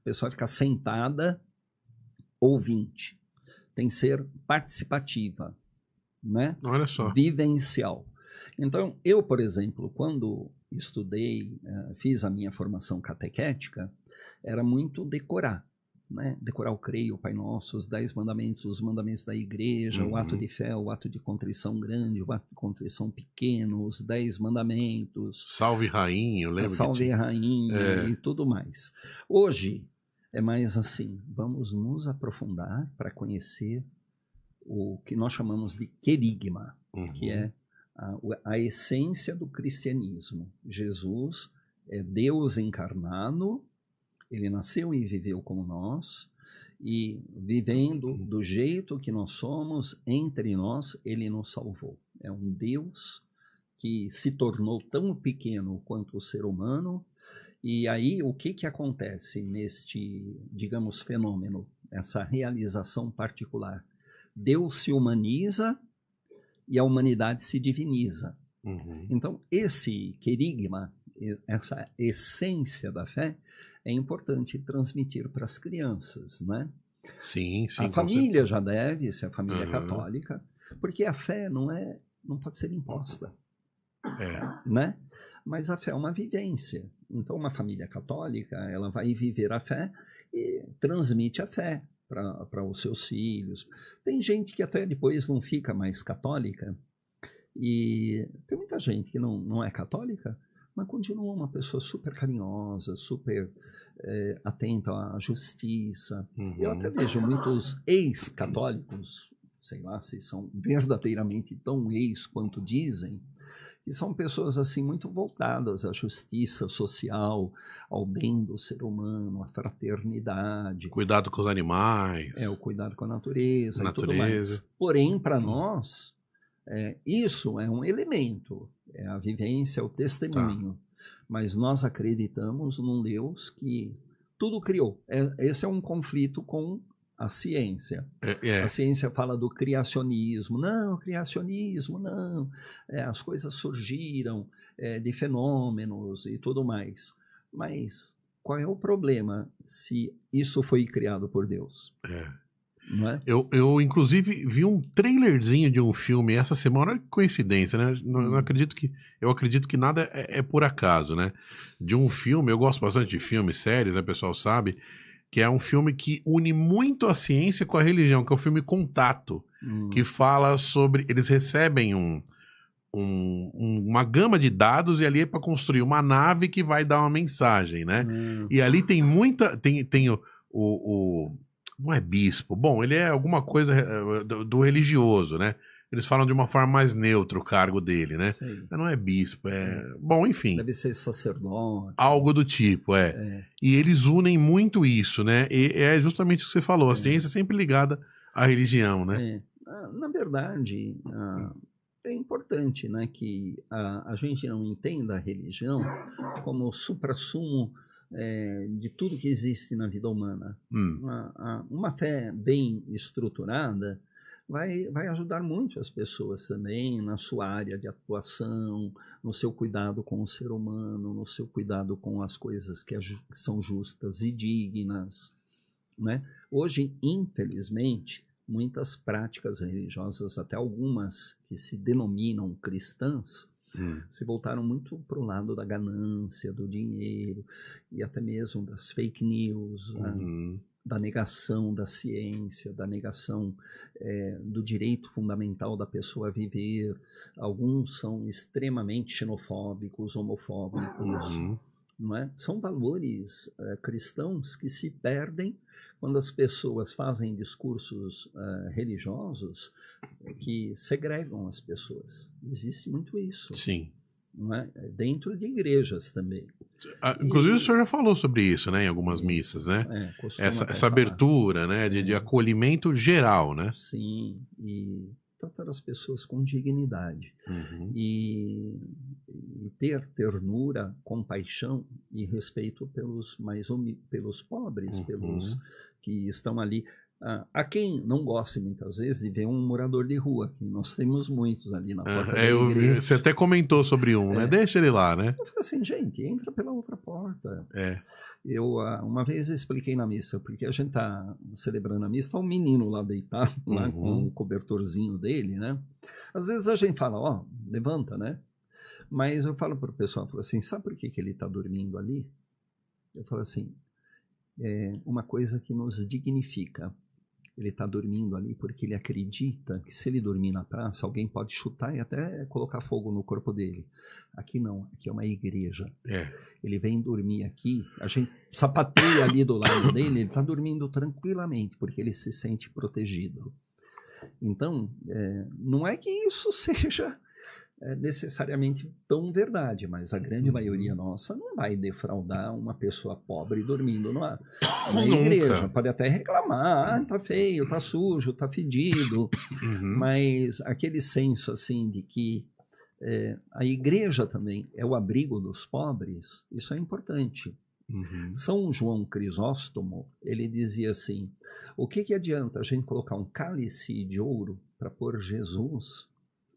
A pessoa fica sentada, ouvinte. Tem que ser participativa, né? Olha só. Vivencial. Então, eu, por exemplo, quando estudei, fiz a minha formação catequética, era muito decorar, né? Decorar o creio, o Pai Nosso, os 10 mandamentos, os mandamentos da igreja, o ato de fé, o ato de contrição grande, o ato de contrição pequeno, os 10 mandamentos. Salve Rainha, eu lembro. Salve Rainha e tudo mais. Hoje é mais assim, vamos nos aprofundar para conhecer o que nós chamamos de querigma, que é a essência do cristianismo. Jesus é Deus encarnado, ele nasceu e viveu como nós, e vivendo do jeito que nós somos, entre nós, ele nos salvou. É um Deus que se tornou tão pequeno quanto o ser humano, e aí o que acontece neste, digamos, fenômeno, essa realização particular? Deus se humaniza e a humanidade se diviniza. Então, esse querigma, essa essência da fé, é importante transmitir para as crianças, né? Sim, a família já deve ser a família católica, porque a fé não pode ser imposta, né? Mas a fé é uma vivência. Então, uma família católica, ela vai viver a fé e transmite a fé para os seus filhos. Tem gente que até depois não fica mais católica, e tem muita gente que não é católica, mas continua uma pessoa super carinhosa, super atenta à justiça. Eu até vejo muitos ex-católicos, sei lá se são verdadeiramente tão ex quanto dizem, que são pessoas assim muito voltadas à justiça social, ao bem do ser humano, à fraternidade. Cuidado com os animais. O cuidado com a natureza. E tudo mais. Porém, para nós, isso é um elemento, é a vivência, é o testemunho. Tá. Mas nós acreditamos num Deus que tudo criou. Esse é um conflito com a ciência. A ciência fala do criacionismo. Não, criacionismo, não. As coisas surgiram de fenômenos e tudo mais. Mas qual é o problema se isso foi criado por Deus? Não é? Eu, inclusive, vi um trailerzinho de um filme essa semana, olha que coincidência, né? Eu acredito que nada é por acaso, né? De um filme, eu gosto bastante de filmes, séries, né? O pessoal sabe, que é um filme que une muito a ciência com a religião, que é o filme Contato, que fala sobre... Eles recebem uma gama de dados e ali é para construir uma nave que vai dar uma mensagem, né? E ali tem muita... Tem não é bispo. Bom, ele é alguma coisa do religioso, né? Eles falam de uma forma mais neutra o cargo dele, né? Mas não é bispo, Bom, enfim. Deve ser sacerdote. Algo do tipo, E eles unem muito isso, né? E é justamente o que você falou, a ciência é sempre ligada à religião, né? Na verdade, é importante, né, que a gente não entenda a religião como o suprassumo de tudo que existe na vida humana. Uma fé bem estruturada vai ajudar muito as pessoas também na sua área de atuação, no seu cuidado com o ser humano, no seu cuidado com as coisas que são justas e dignas, né? Hoje, infelizmente, muitas práticas religiosas, até algumas que se denominam cristãs, se voltaram muito para o lado da ganância, do dinheiro e até mesmo das fake news, da negação da ciência, da negação do direito fundamental da pessoa a viver. Alguns são extremamente xenofóbicos, homofóbicos. Não é? São valores cristãos que se perdem quando as pessoas fazem discursos religiosos que segregam as pessoas. Existe muito isso. Sim. Não é? Dentro de igrejas também. Inclusive o senhor já falou sobre isso, né, em algumas missas, né? Essa abertura, né, de acolhimento geral, né? Sim, e tratar as pessoas com dignidade. E ter ternura, compaixão e respeito pelos pelos pobres, pelos que estão ali. A quem não gosta muitas vezes de ver um morador de rua, que nós temos muitos ali na porta da igreja. Você até comentou sobre um, né? Deixa ele lá, né? Eu falei assim, gente, entra pela outra porta. Eu uma vez eu expliquei na missa, porque a gente tá celebrando a missa, tá um menino lá deitado, lá com o cobertorzinho dele, né? Às vezes a gente fala, levanta, né? Mas eu falo para o pessoal, eu falo assim, sabe por que ele está dormindo ali? Eu falo assim, uma coisa que nos dignifica. Ele está dormindo ali porque ele acredita que se ele dormir na praça, alguém pode chutar e até colocar fogo no corpo dele. Aqui não, aqui é uma igreja. Ele vem dormir aqui, a gente sapateia ali do lado dele, ele está dormindo tranquilamente porque ele se sente protegido. Então, não é que isso seja necessariamente tão verdade, mas a grande maioria nossa não vai defraudar uma pessoa pobre dormindo na igreja. Pode até reclamar, tá feio, tá sujo, tá fedido, mas aquele senso assim de que a igreja também é o abrigo dos pobres, isso é importante. São João Crisóstomo, ele dizia assim, o que adianta a gente colocar um cálice de ouro para pôr Jesus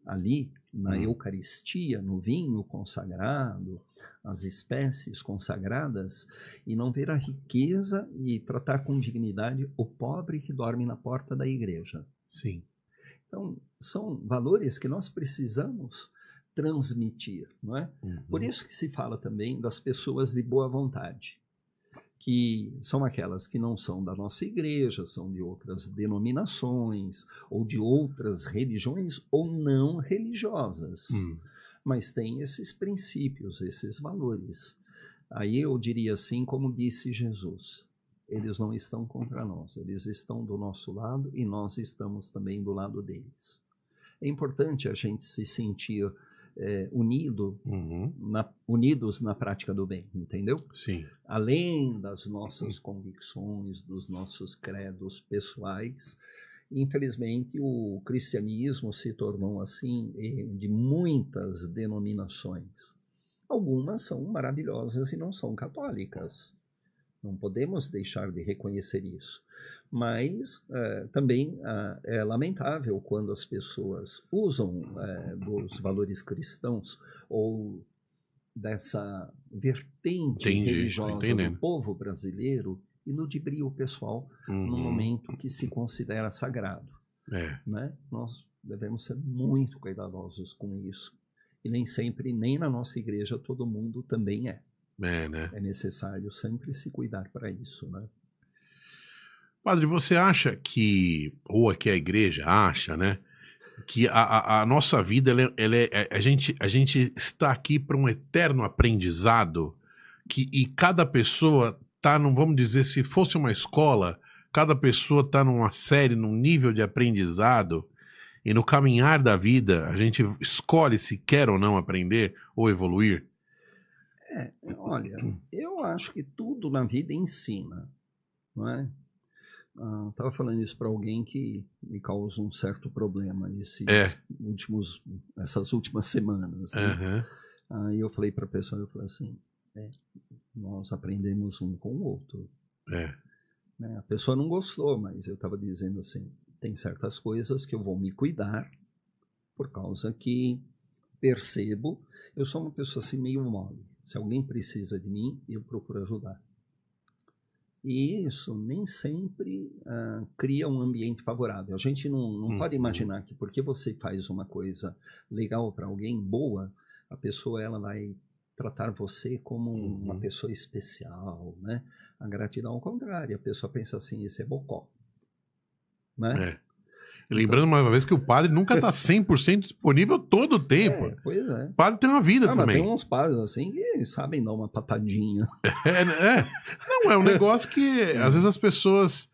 ali na Eucaristia, no vinho consagrado, as espécies consagradas, e não ver a riqueza e tratar com dignidade o pobre que dorme na porta da igreja. Sim. Então, são valores que nós precisamos transmitir, não é? Por isso que se fala também das pessoas de boa vontade, que são aquelas que não são da nossa igreja, são de outras denominações, ou de outras religiões ou não religiosas. mas tem esses princípios, esses valores. Aí eu diria assim, como disse Jesus, eles não estão contra nós, eles estão do nosso lado e nós estamos também do lado deles. É importante a gente se sentir unidos na prática do bem, entendeu? Sim. Além das nossas convicções, dos nossos credos pessoais, infelizmente o cristianismo se tornou assim de muitas denominações. Algumas são maravilhosas e não são católicas. Não podemos deixar de reconhecer isso. Mas também é lamentável quando as pessoas usam dos valores cristãos ou dessa vertente religiosa do povo brasileiro e ludibria o pessoal no momento que se considera sagrado. Né? Nós devemos ser muito cuidadosos com isso. E nem sempre, nem na nossa igreja, todo mundo também é. Né? É necessário sempre se cuidar para isso, né? Padre, você acha que, ou aqui a igreja acha, né, que a nossa vida, a gente está aqui para um eterno aprendizado, e cada pessoa está, vamos dizer, se fosse uma escola, cada pessoa está numa série, num nível de aprendizado, e no caminhar da vida a gente escolhe se quer ou não aprender ou evoluir? Olha, eu acho que tudo na vida ensina, não é? Estava falando isso para alguém que me causa um certo problema essas últimas semanas. Né? Aí eu falei para a pessoa, eu falei assim, nós aprendemos um com o outro. Né? A pessoa não gostou, mas eu estava dizendo assim, tem certas coisas que eu vou me cuidar por causa que percebo, eu sou uma pessoa assim meio mole. Se alguém precisa de mim, eu procuro ajudar. E isso nem sempre cria um ambiente favorável. A gente não pode imaginar que porque você faz uma coisa legal para alguém, boa, a pessoa ela vai tratar você como uma pessoa especial, né? A gratidão ao contrário, a pessoa pensa assim, esse é bocó. Né? Lembrando uma vez que o padre nunca está 100% disponível todo o tempo. Pois é. O padre tem uma vida também. Mas tem uns padres assim que sabem dar uma patadinha. Não, é um negócio que às vezes as pessoas...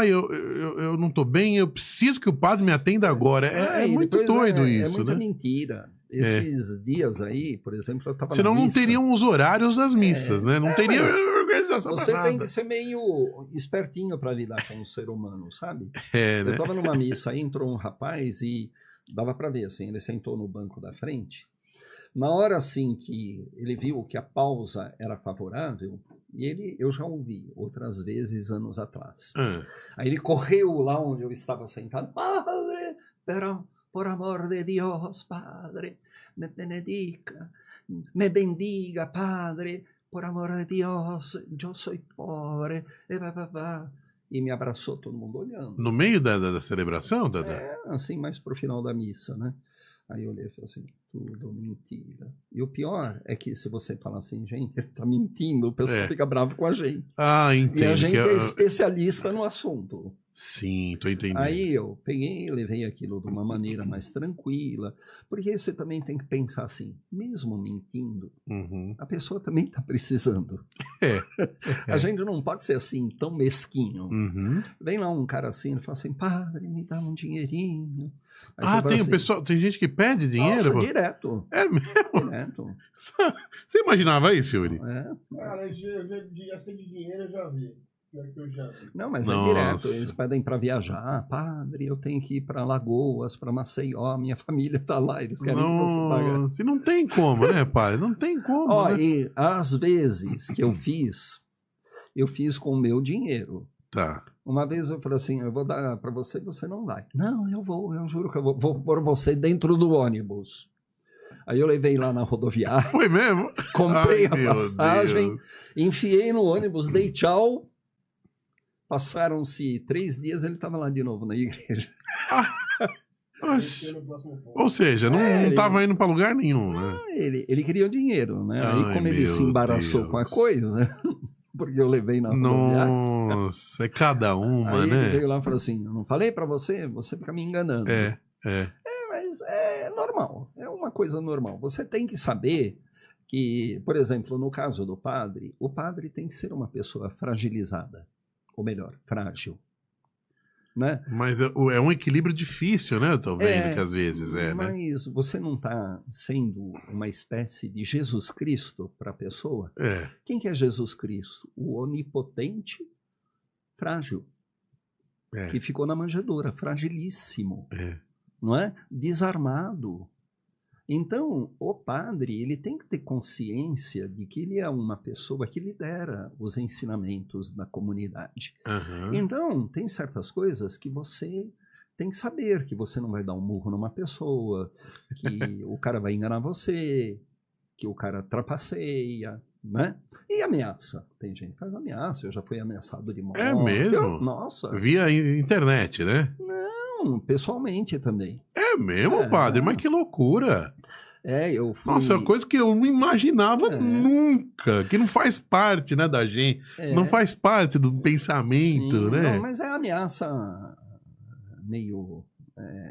eu não estou bem, eu preciso que o padre me atenda agora. É muito doido isso, é muita né? mentira. Esses dias aí, por exemplo, eu estava Senão não teriam os horários das missas, né? Não teria organização. Você tem que ser meio espertinho para lidar com o ser humano, sabe? Né? Eu estava numa missa aí, entrou um rapaz e dava para ver, assim, ele sentou no banco da frente. Na hora, assim, que ele viu que a pausa era favorável, e eu já ouvi outras vezes, anos atrás. Aí ele correu lá onde eu estava sentado. Padre, por amor de Deus, Padre, me bendiga, Padre, por amor de Deus, eu sou pobre, e me abraçou, todo mundo olhando. No meio da celebração? Assim, mais pro final da missa, né? Aí eu olhei e falei assim, tudo mentira. E o pior é que se você falar assim, gente, ele tá mentindo, o pessoal fica bravo com a gente. Entendo. E a gente é especialista no assunto. Sim, tô entendendo. Aí eu peguei e levei aquilo de uma maneira mais tranquila, porque você também tem que pensar assim, mesmo mentindo, a pessoa também está precisando. A gente não pode ser assim, tão mesquinho. Vem lá um cara assim, ele fala assim, padre, me dá um dinheirinho. Tem assim, pessoal, tem gente que pede dinheiro? Nossa, direto. É mesmo? Direto. Você imaginava isso, Yuri? Cara, já sei de dinheiro, eu já vi. Não, mas é direto. Eles pedem para viajar. Padre, eu tenho que ir para Lagoas, para Maceió. Minha família tá lá. Eles querem que você pague. Se não tem como, né, padre? Não tem como. Né? E às vezes que eu fiz com o meu dinheiro. Tá. Uma vez eu falei assim, eu vou dar para você, você não vai. Não, eu juro que eu vou pôr você dentro do ônibus. Aí eu levei lá na rodoviária. Foi mesmo? Comprei a passagem, enfiei no ônibus, dei tchau. Passaram-se 3 dias, ele estava lá de novo na igreja. Ou seja, não estava indo para lugar nenhum, né? Ele queria o dinheiro, né? Aí como ele se embaraçou com a coisa, porque eu levei na rodoviária. Nossa, é cada uma, aí né? Ele veio lá e falou assim, eu não falei para você? Você fica me enganando. É. Mas é normal. É uma coisa normal. Você tem que saber que, por exemplo, no caso do padre, o padre tem que ser uma pessoa fragilizada, ou melhor, frágil. Né? Mas é um equilíbrio difícil, né? Eu tô vendo que às vezes né? Mas você não está sendo uma espécie de Jesus Cristo para a pessoa? Quem que é Jesus Cristo? O onipotente frágil. Que ficou na manjedoura, fragilíssimo. Não é? Desarmado. Então, o padre, ele tem que ter consciência de que ele é uma pessoa que lidera os ensinamentos da comunidade. Então, tem certas coisas que você tem que saber, que você não vai dar um murro numa pessoa, que o cara vai enganar você, que o cara trapaceia, né? E ameaça. Tem gente que faz ameaça, eu já fui ameaçado de morte. É mesmo? Nossa. Via internet, né? Não, pessoalmente também. É mesmo, padre? Mas que loucura! Eu fui... Nossa, é uma coisa que eu não imaginava nunca, que não faz parte, né, da gente, não faz parte do pensamento, Sim, né? Não, mas é ameaça meio...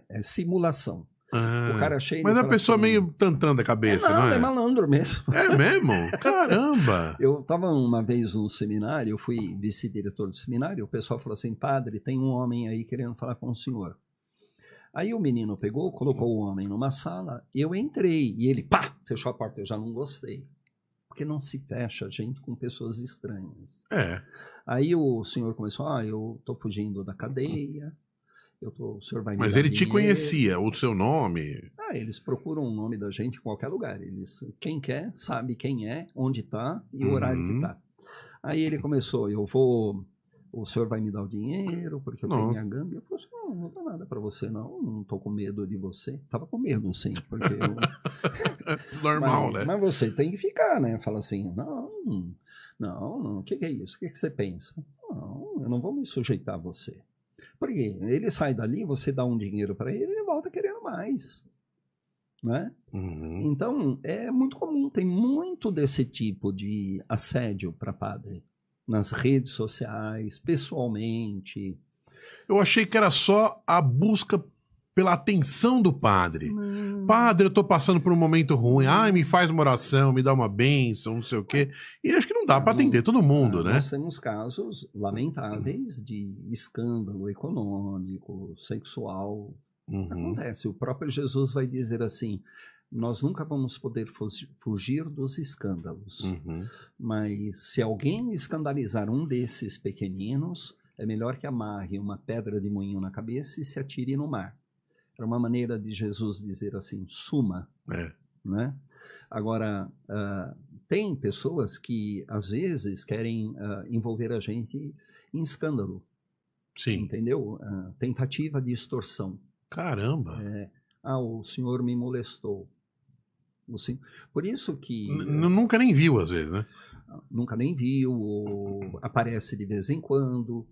é simulação. O cara chega mas e a fala pessoa assim, meio tantando a cabeça, não é? É malandro mesmo. É mesmo? Caramba! Eu estava uma vez num seminário, eu fui vice-diretor do seminário, o pessoal falou assim, padre, tem um homem aí querendo falar com o senhor. Aí o menino pegou, colocou o homem numa sala, eu entrei e ele, pá, fechou a porta, eu já não gostei. Porque não se fecha gente com pessoas estranhas. Aí o senhor começou, eu estou fugindo da cadeia, o senhor vai me Mas dar ele te dinheiro. conhecia, o seu nome? Eles procuram o nome da gente em qualquer lugar. Quem quer, sabe quem é, onde está e o horário que está. Aí ele começou, o senhor vai me dar o dinheiro, porque eu tenho minha gangue. Eu falei assim, não dá nada para você, não estou com medo de você. Tava com medo, sim, porque Normal, né? Mas você tem que ficar, né? Fala assim, não, o que é isso? O que você pensa? Não, eu não vou me sujeitar a você. Porque ele sai dali, você dá um dinheiro para ele, ele volta querendo mais. Né? Então, é muito comum, tem muito desse tipo de assédio para padre. Nas redes sociais, pessoalmente. Eu achei que era só a busca pela atenção do padre. Padre, eu tô passando por um momento ruim. Me faz uma oração, me dá uma bênção, não sei o quê. E acho que não dá para atender todo mundo, né? Nós temos casos lamentáveis de escândalo econômico, sexual. Acontece. O próprio Jesus vai dizer assim, nós nunca vamos poder fugir dos escândalos. Mas se alguém escandalizar um desses pequeninos, é melhor que amarre uma pedra de moinho na cabeça e se atire no mar. Era uma maneira de Jesus dizer assim, suma. Né? Agora, tem pessoas que às vezes querem envolver a gente em escândalo. Sim. Entendeu? Tentativa de extorsão. Caramba! O senhor me molestou. Por isso que... Nunca nem viu, às vezes, né? Nunca nem viu, ou aparece de vez em quando.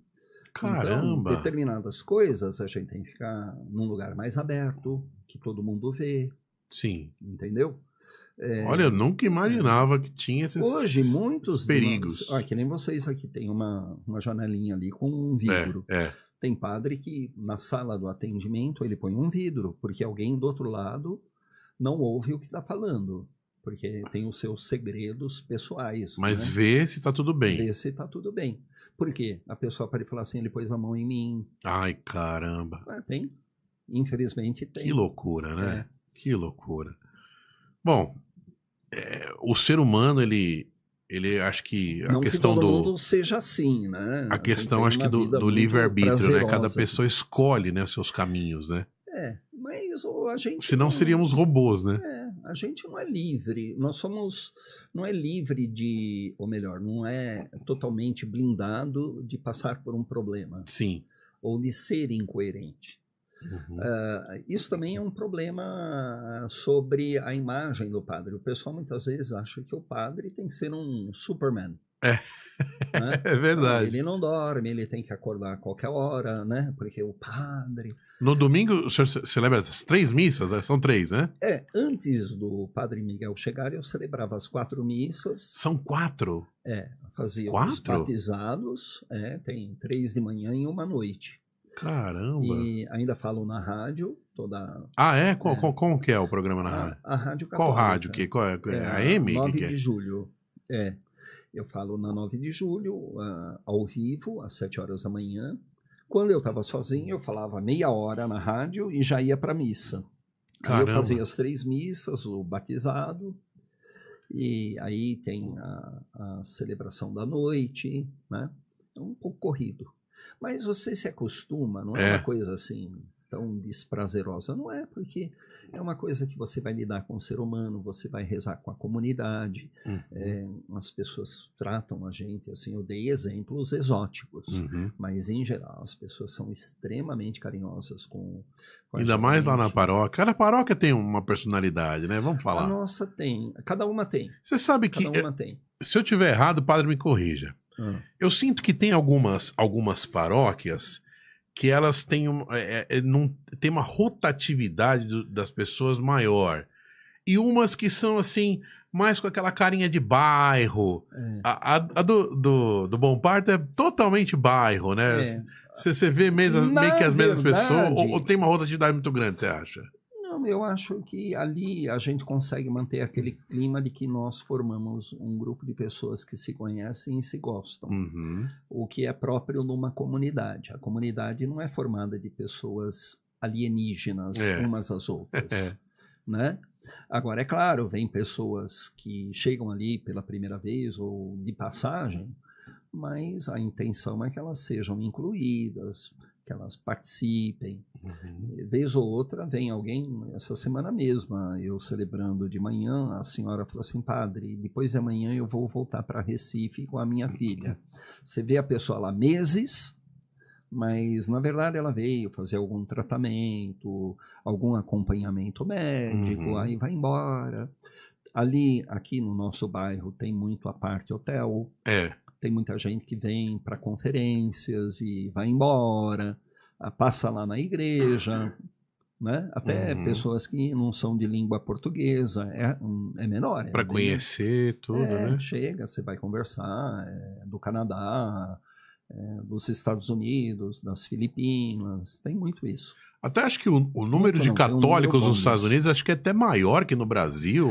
Caramba! Então, determinadas coisas a gente tem que ficar num lugar mais aberto, que todo mundo vê. Sim. Entendeu? Olha, eu nunca imaginava que tinha esses hoje, muitos perigos. Que nem vocês aqui, tem uma janelinha ali com um vidro. Tem padre que na sala do atendimento ele põe um vidro, porque alguém do outro lado não ouve o que está falando, porque tem os seus segredos pessoais. Mas né? vê se está tudo bem. Vê se está tudo bem. Por quê? A pessoa pode falar assim, ele pôs a mão em mim. Ai, caramba. Tem. Infelizmente tem. Que loucura, né? Que loucura. Bom, o ser humano, ele acho que a não questão que todo mundo seja assim, né? A questão, acho que do livre-arbítrio, né? Cada pessoa escolhe, né, os seus caminhos, né? Mas a gente... Senão seríamos robôs, né? A gente não é livre. Não é livre de... Ou melhor, não é totalmente blindado de passar por um problema. Sim. Ou de ser incoerente. Isso também é um problema sobre a imagem do padre. O pessoal muitas vezes acha que o padre tem que ser um Superman. Né? É verdade. Ele não dorme, ele tem que acordar a qualquer hora, né? Porque o padre... No domingo, o senhor celebra as 3 missas? São 3, né? Antes do padre Miguel chegar, eu celebrava as 4 missas. São 4? Fazia 4? os batizados, tem 3 de manhã e 1 à noite. Caramba. E ainda falo na rádio, toda... Ah, é? Como que é o programa na rádio? A rádio Qual católica. rádio? Qual é? A M? 9 que é? de julho. Eu falo na 9 de julho, ao vivo, às 7 horas da manhã. Quando eu estava sozinho, eu falava meia hora na rádio e já ia para missa. Aí eu Caramba. fazia as 3 missas, o batizado, e aí tem a celebração da noite, né? É um pouco corrido. Mas você se acostuma, não é uma coisa assim tão desprazerosa. Não é, porque é uma coisa que você vai lidar com o ser humano, você vai rezar com a comunidade. As pessoas tratam a gente assim, eu dei exemplos exóticos, mas em geral as pessoas são extremamente carinhosas com a Ainda gente. mais lá na paróquia. Cada paróquia tem uma personalidade, né? Vamos A falar. nossa tem, cada uma tem. Você sabe que, Cada uma tem. se eu tiver errado, o padre me corrija. Eu sinto que tem algumas paróquias que elas têm, tem uma rotatividade das pessoas maior. E umas que são, assim, mais com aquela carinha de bairro. A do Bom Parto é totalmente bairro, né? Você vê meio que as mesmas pessoas, ou tem uma rotatividade muito grande, você acha? Não, eu acho que ali a gente consegue manter aquele clima de que nós formamos um grupo de pessoas que se conhecem e se gostam, o que é próprio numa comunidade. A comunidade não é formada de pessoas alienígenas umas às outras, né? Agora, é claro, vem pessoas que chegam ali pela primeira vez ou de passagem, mas a intenção é que elas sejam incluídas, que elas participem. Vez ou outra vem alguém, essa semana mesma, eu celebrando de manhã, a senhora falou assim: padre, depois de amanhã eu vou voltar para Recife com a minha filha. Você vê a pessoa lá meses, mas na verdade ela veio fazer algum tratamento, algum acompanhamento médico, aí vai embora. Aqui no nosso bairro tem muito a parte hotel. Tem muita gente que vem para conferências e vai embora, passa lá na igreja, né? Até pessoas que não são de língua portuguesa, é menor. Para conhecer tudo, né? Chega, você vai conversar, do Canadá, dos Estados Unidos, das Filipinas, tem muito isso. Até acho que o número de católicos nos Estados Unidos acho que é até maior que no Brasil,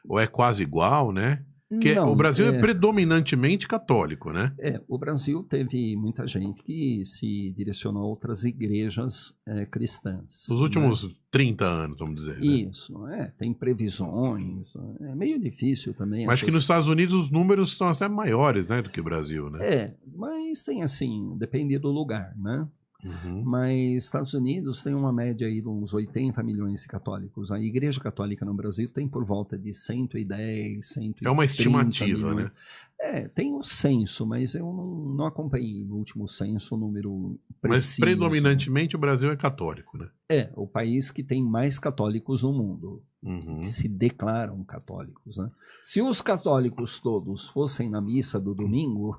ou é quase igual, né? Porque o Brasil é predominantemente católico, né? O Brasil teve muita gente que se direcionou a outras igrejas cristãs. Nos últimos 30 anos, vamos dizer. Né? Isso, tem previsões, é meio difícil também. Mas que nos Estados Unidos os números são até maiores, né, do que o Brasil, né? Mas tem assim, depende do lugar, né? Mas Estados Unidos tem uma média aí de uns 80 milhões de católicos. A Igreja Católica no Brasil tem por volta de 110, 130 É uma estimativa, milhões. né? Tem o censo, mas eu não acompanhei no último censo o número preciso. Mas predominantemente o Brasil é católico, né? O país que tem mais católicos no mundo, que se declaram católicos, né? Se os católicos todos fossem na missa do domingo...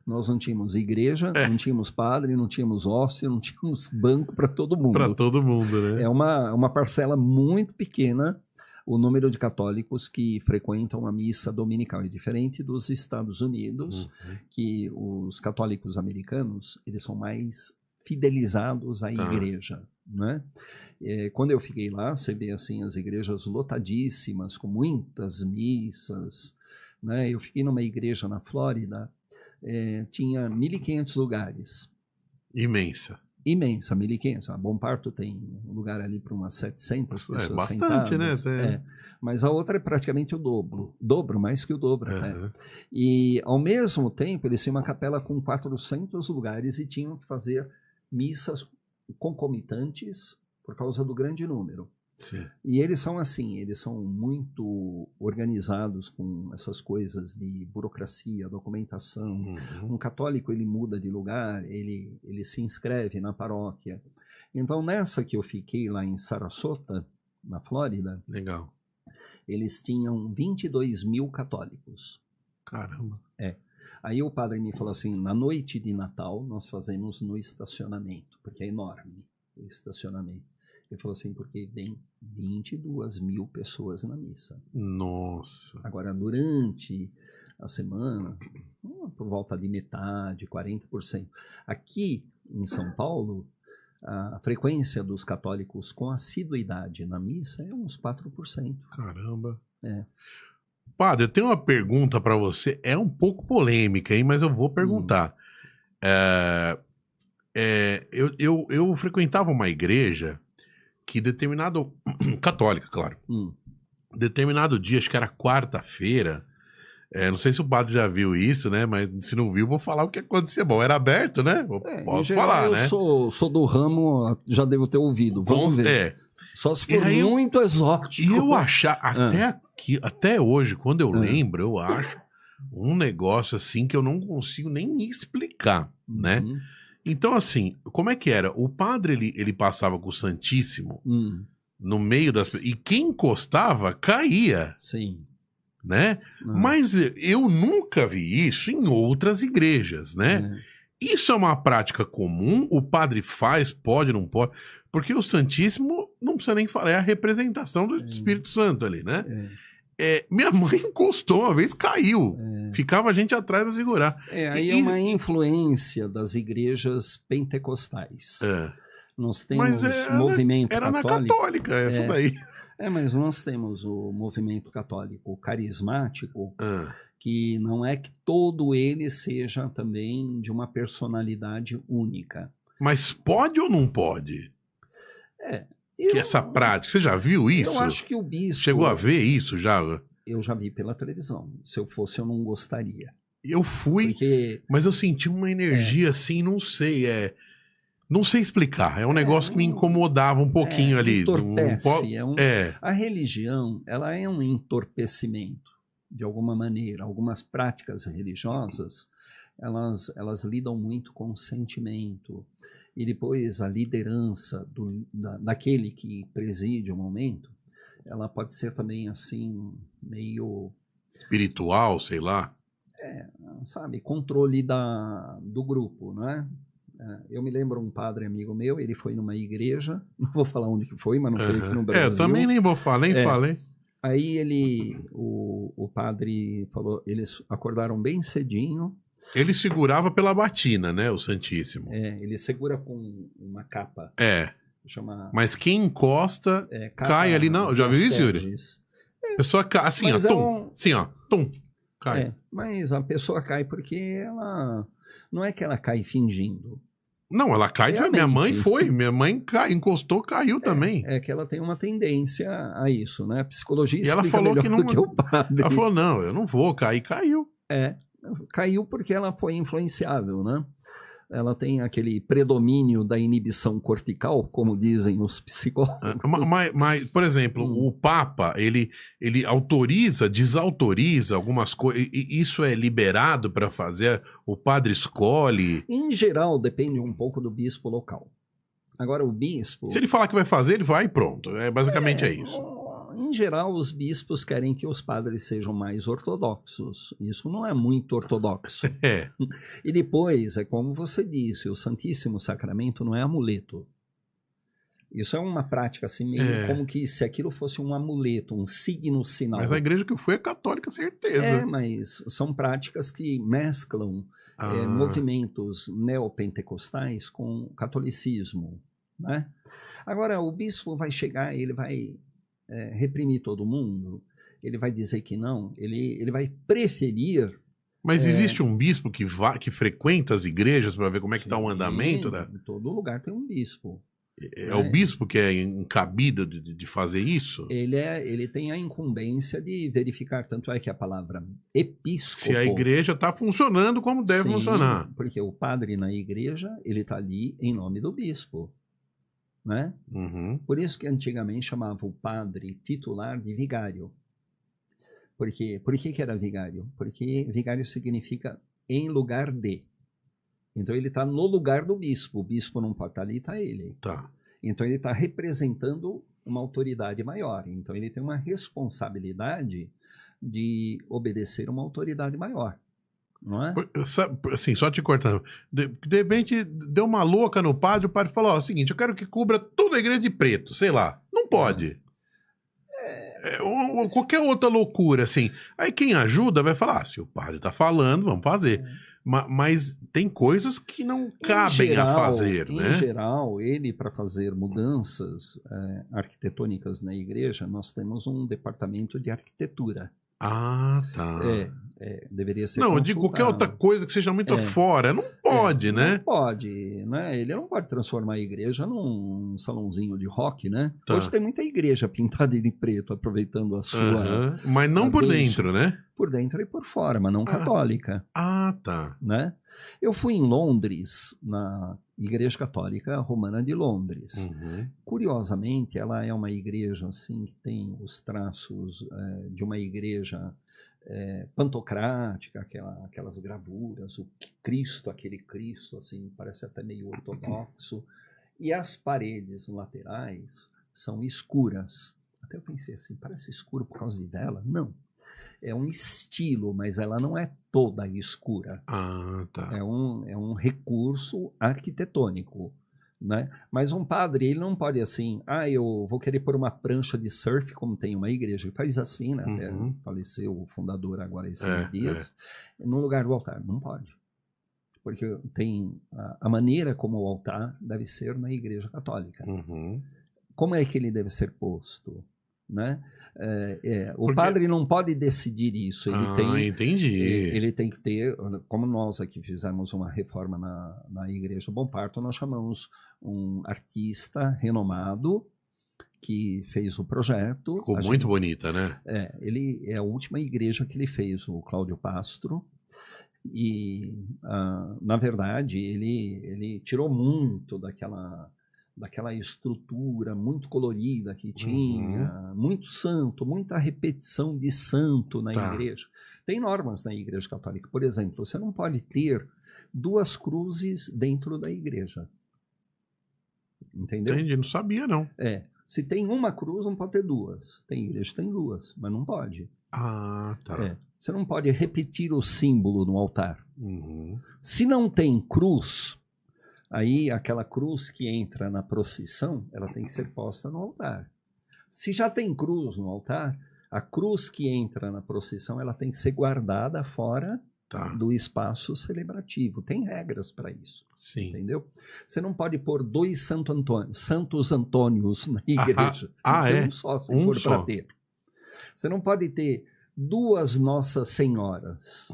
Nós não tínhamos igreja, não tínhamos padre, não tínhamos hóstia, não tínhamos banco para todo mundo. Para todo mundo, né? É uma parcela muito pequena o número de católicos que frequentam a missa dominical. É diferente dos Estados Unidos, que os católicos americanos, eles são mais fidelizados à igreja, né? Quando eu fiquei lá, você vê assim as igrejas lotadíssimas, com muitas missas, né? Eu fiquei numa igreja na Flórida, tinha 1.500 lugares. Imensa, 1.500. A Bom Parto tem um lugar ali para umas 700 pessoas bastante, sentadas. Né? Mas a outra é praticamente o dobro, mais que o dobro. E ao mesmo tempo eles tinham uma capela com 400 lugares e tinham que fazer missas concomitantes por causa do grande número. Sim. E eles são assim, eles são muito organizados com essas coisas de burocracia, documentação. Um católico, ele muda de lugar, ele se inscreve na paróquia. Então, nessa que eu fiquei lá em Sarasota, na Flórida, legal, eles tinham 22 mil católicos. Caramba. Aí o padre me falou assim, na noite de Natal, nós fazemos no estacionamento, porque é enorme o estacionamento. Ele falou assim, porque vem 22 mil pessoas na missa. Nossa. Agora, durante a semana, por volta de metade, 40%. Aqui, em São Paulo, a frequência dos católicos com assiduidade na missa é uns 4%. Caramba. É. Padre, eu tenho uma pergunta para você. É um pouco polêmica, hein? Mas eu vou perguntar. Eu frequentava uma igreja que determinado... católica, claro. Determinado dia, acho que era quarta-feira... não sei se o padre já viu isso, né? Mas se não viu, vou falar o que aconteceu. Bom, era aberto, né? Posso geral, falar, né? Eu sou do ramo, já devo ter ouvido. Vamos ver. Só se for muito exótico. E eu achar, até hoje, quando eu lembro, eu acho um negócio assim que eu não consigo nem me explicar, né? Então, assim, como é que era? O padre, ele passava com o Santíssimo no meio das... E quem encostava, caía. Sim. Né? Mas eu nunca vi isso em outras igrejas, né? Isso é uma prática comum? O padre faz, pode, não pode? Porque o Santíssimo, não precisa nem falar, é a representação do Espírito Santo ali, né? Minha mãe encostou uma vez, caiu. Ficava a gente atrás da segurar. Aí é uma influência das igrejas pentecostais. Nós temos movimento era católico. Era na católica, essa daí. Mas nós temos o movimento católico carismático, que não é que todo ele seja também de uma personalidade única. Mas pode ou não pode? Que essa prática, você já viu isso? Eu acho que o bispo... Chegou a ver isso já? Eu já vi pela televisão. Se eu fosse, eu não gostaria. Eu fui, mas eu senti uma energia assim, não sei, não sei explicar. É um negócio que me incomodava um pouquinho ali. Entorpece. A religião, ela é um entorpecimento, de alguma maneira. Algumas práticas religiosas, elas lidam muito com o sentimento. E depois a liderança daquele que preside o momento, ela pode ser também assim, meio... espiritual, sei lá. Sabe, controle do grupo, não é? Eu me lembro um padre amigo meu, ele foi numa igreja, não vou falar onde que foi, mas não foi aqui no Brasil. Também nem vou falar, nem falei. Aí o padre falou, eles acordaram bem cedinho. Ele segurava pela batina, né, o Santíssimo. Ele segura com uma capa. Chama... Mas quem encosta, cai ali, não, já viu isso, Yuri? A pessoa cai, assim, ó, tum, assim, ó, tum, cai. Mas a pessoa cai porque ela... Não é que ela cai fingindo. Não, ela cai de... Minha mãe foi. Minha mãe encostou, caiu também. É que ela tem uma tendência a isso, né? A psicologia explica melhor do que o padre. Ela falou, não, eu não vou cair. Caiu. Caiu porque ela foi influenciável, né? Ela tem aquele predomínio da inibição cortical, como dizem os psicólogos. Mas por exemplo, o Papa, ele autoriza, desautoriza algumas coisas. Isso é liberado para fazer? O padre escolhe? Em geral, depende um pouco do bispo local. Agora, o bispo... Se ele falar que vai fazer, ele vai e pronto. Basicamente é isso. Em geral, os bispos querem que os padres sejam mais ortodoxos. Isso não é muito ortodoxo. E depois, é como você disse, o Santíssimo Sacramento não é amuleto. Isso é uma prática assim, meio como que se aquilo fosse um amuleto, um signo sinal. Mas a igreja que eu fui é católica, certeza. Mas são práticas que mesclam movimentos neopentecostais com catolicismo, né? Agora, o bispo vai chegar, ele vai... reprimir todo mundo, ele vai dizer que não, ele vai preferir... Mas existe um bispo que frequenta as igrejas para ver como é que está o andamento? Né? Em todo lugar tem um bispo. O bispo que é incabido de fazer isso? Ele tem a incumbência de verificar, tanto é que a palavra episcopo... Se a igreja está funcionando como deve funcionar. Porque o padre na igreja, ele está ali em nome do bispo. Né? Por isso que antigamente chamava o padre titular de vigário. Por que era vigário? Porque vigário significa em lugar de. Então ele está no lugar do bispo. O bispo não pode estar ali, está ele. Então ele está representando uma autoridade maior. Então ele tem uma responsabilidade de obedecer uma autoridade maior. Não é? Assim, só te cortando. De repente, deu uma louca no padre, o padre falou, ó, o seguinte, eu quero que cubra toda a igreja de preto, sei lá. Não pode. Qualquer outra loucura, assim. Aí quem ajuda vai falar, se o padre tá falando, vamos fazer. Mas tem coisas que não cabem a fazer, né? Em geral, ele, para fazer mudanças arquitetônicas na igreja, nós temos um departamento de arquitetura. Ah, tá. Deveria ser Não, eu digo qualquer outra coisa que seja muito fora. Não pode, né? Não pode, né? Ele não pode transformar a igreja num salãozinho de rock, né? Tá. Hoje tem muita igreja pintada de preto, aproveitando a sua... Mas não por dentro, né? Por dentro e por fora, mas não católica. Ah, tá. Né? Eu fui em Londres, na Igreja Católica Romana de Londres. Curiosamente, ela é uma igreja assim, que tem os traços de uma igreja pantocrática, aquelas gravuras, aquele Cristo, assim, parece até meio ortodoxo. E as paredes laterais são escuras. Até eu pensei assim, parece escuro por causa de vela? Não. É um estilo, mas ela não é toda escura. Ah, tá. É um recurso arquitetônico, né? Mas um padre, ele não pode assim, eu vou querer pôr uma prancha de surf, como tem uma igreja que faz assim, né? Até faleceu o fundador agora esses dias, no lugar do altar. Não pode. Porque tem a maneira como o altar deve ser na igreja católica. Como é que ele deve ser posto? Né? O padre não pode decidir isso. Entendi. Ele tem que ter, como nós aqui fizemos uma reforma na Igreja Bom Parto, nós chamamos um artista renomado que fez o projeto. Ficou muito bonita, né? Ele é a última igreja que ele fez, o Cláudio Pastro. E, na verdade, ele tirou muito daquela estrutura muito colorida que tinha, muito santo, muita repetição de santo na igreja. Tem normas na igreja católica. Por exemplo, você não pode ter 2 cruzes dentro da igreja. Entendeu? Entendi, não sabia não. Se tem uma cruz, não pode ter 2. Tem igreja que tem 2, mas não pode. Ah, tá. Você não pode repetir o símbolo no altar. Se não tem cruz... Aí, aquela cruz que entra na procissão, ela tem que ser posta no altar. Se já tem cruz no altar, a cruz que entra na procissão, ela tem que ser guardada fora do espaço celebrativo. Tem regras para isso. Sim. Entendeu? Você não pode pôr 2 Santos Antônios na igreja. Um só, se for para ter. Você não pode ter 2 Nossas Senhoras.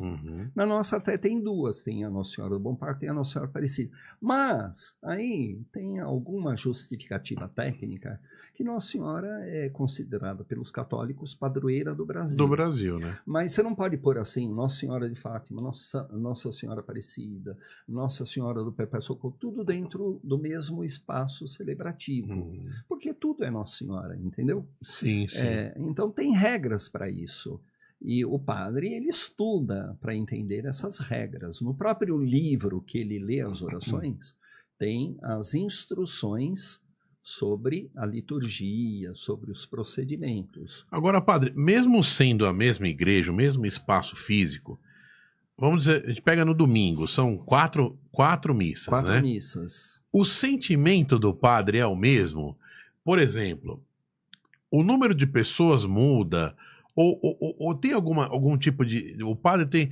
Na nossa até tem 2. Tem a Nossa Senhora do Bom Parto e a Nossa Senhora Aparecida. Mas aí tem alguma justificativa técnica que Nossa Senhora é considerada pelos católicos padroeira do Brasil. Do Brasil, né? Mas você não pode pôr assim, Nossa Senhora de Fátima, Nossa Senhora Aparecida, Nossa Senhora do Perpétuo Socorro, tudo dentro do mesmo espaço celebrativo. Porque tudo é Nossa Senhora, entendeu? Sim, sim. Então tem regras para isso. E o padre, ele estuda para entender essas regras. No próprio livro que ele lê as orações, tem as instruções sobre a liturgia, sobre os procedimentos. Agora, padre, mesmo sendo a mesma igreja, o mesmo espaço físico, vamos dizer, a gente pega no domingo, são quatro missas, 4 né? missas. O sentimento do padre é o mesmo? Por exemplo, o número de pessoas muda... Ou tem algum tipo de... O padre tem,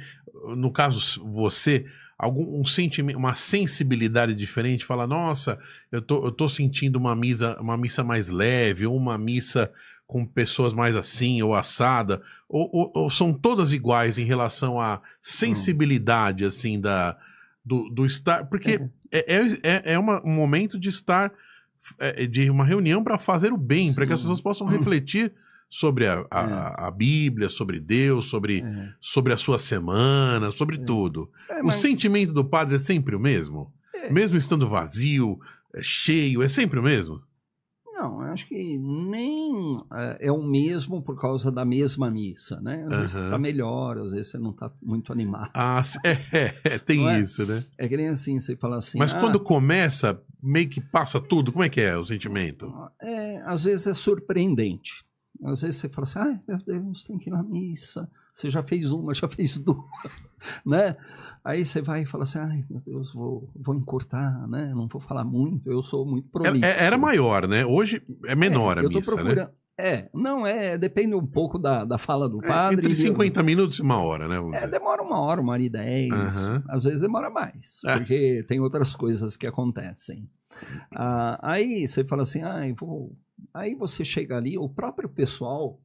no caso você, um sentimento, uma sensibilidade diferente? Fala, nossa, eu tô sentindo uma missa mais leve, ou uma missa com pessoas mais assim, ou assada, ou são todas iguais em relação à sensibilidade, assim, do estar... Porque um momento de estar, de uma reunião para fazer o bem, para que as pessoas possam refletir sobre a Bíblia, sobre Deus, sobre a sua semana, sobre tudo. O sentimento do padre é sempre o mesmo? Mesmo estando vazio, cheio, é sempre o mesmo? Não, eu acho que nem é o mesmo por causa da mesma missa, né? Às vezes está melhor, às vezes você não está muito animado. Tem isso, né? É que nem assim, você fala assim... Mas quando começa, meio que passa tudo, como é que é o sentimento? Às vezes é surpreendente. Às vezes você fala assim, ai meu Deus, tem que ir na missa. Você já fez uma, já fez 2, né? Aí você vai e fala assim, ai meu Deus, vou encurtar, né? Não vou falar muito, eu sou muito prolixo. Era maior, né? Hoje é menor a missa, né? Depende um pouco da fala do padre. Entre 50 minutos e 1 hora, né? Demora 1 hora e 10, às vezes demora mais, porque tem outras coisas que acontecem. Aí você fala assim, aí você chega ali, o próprio pessoal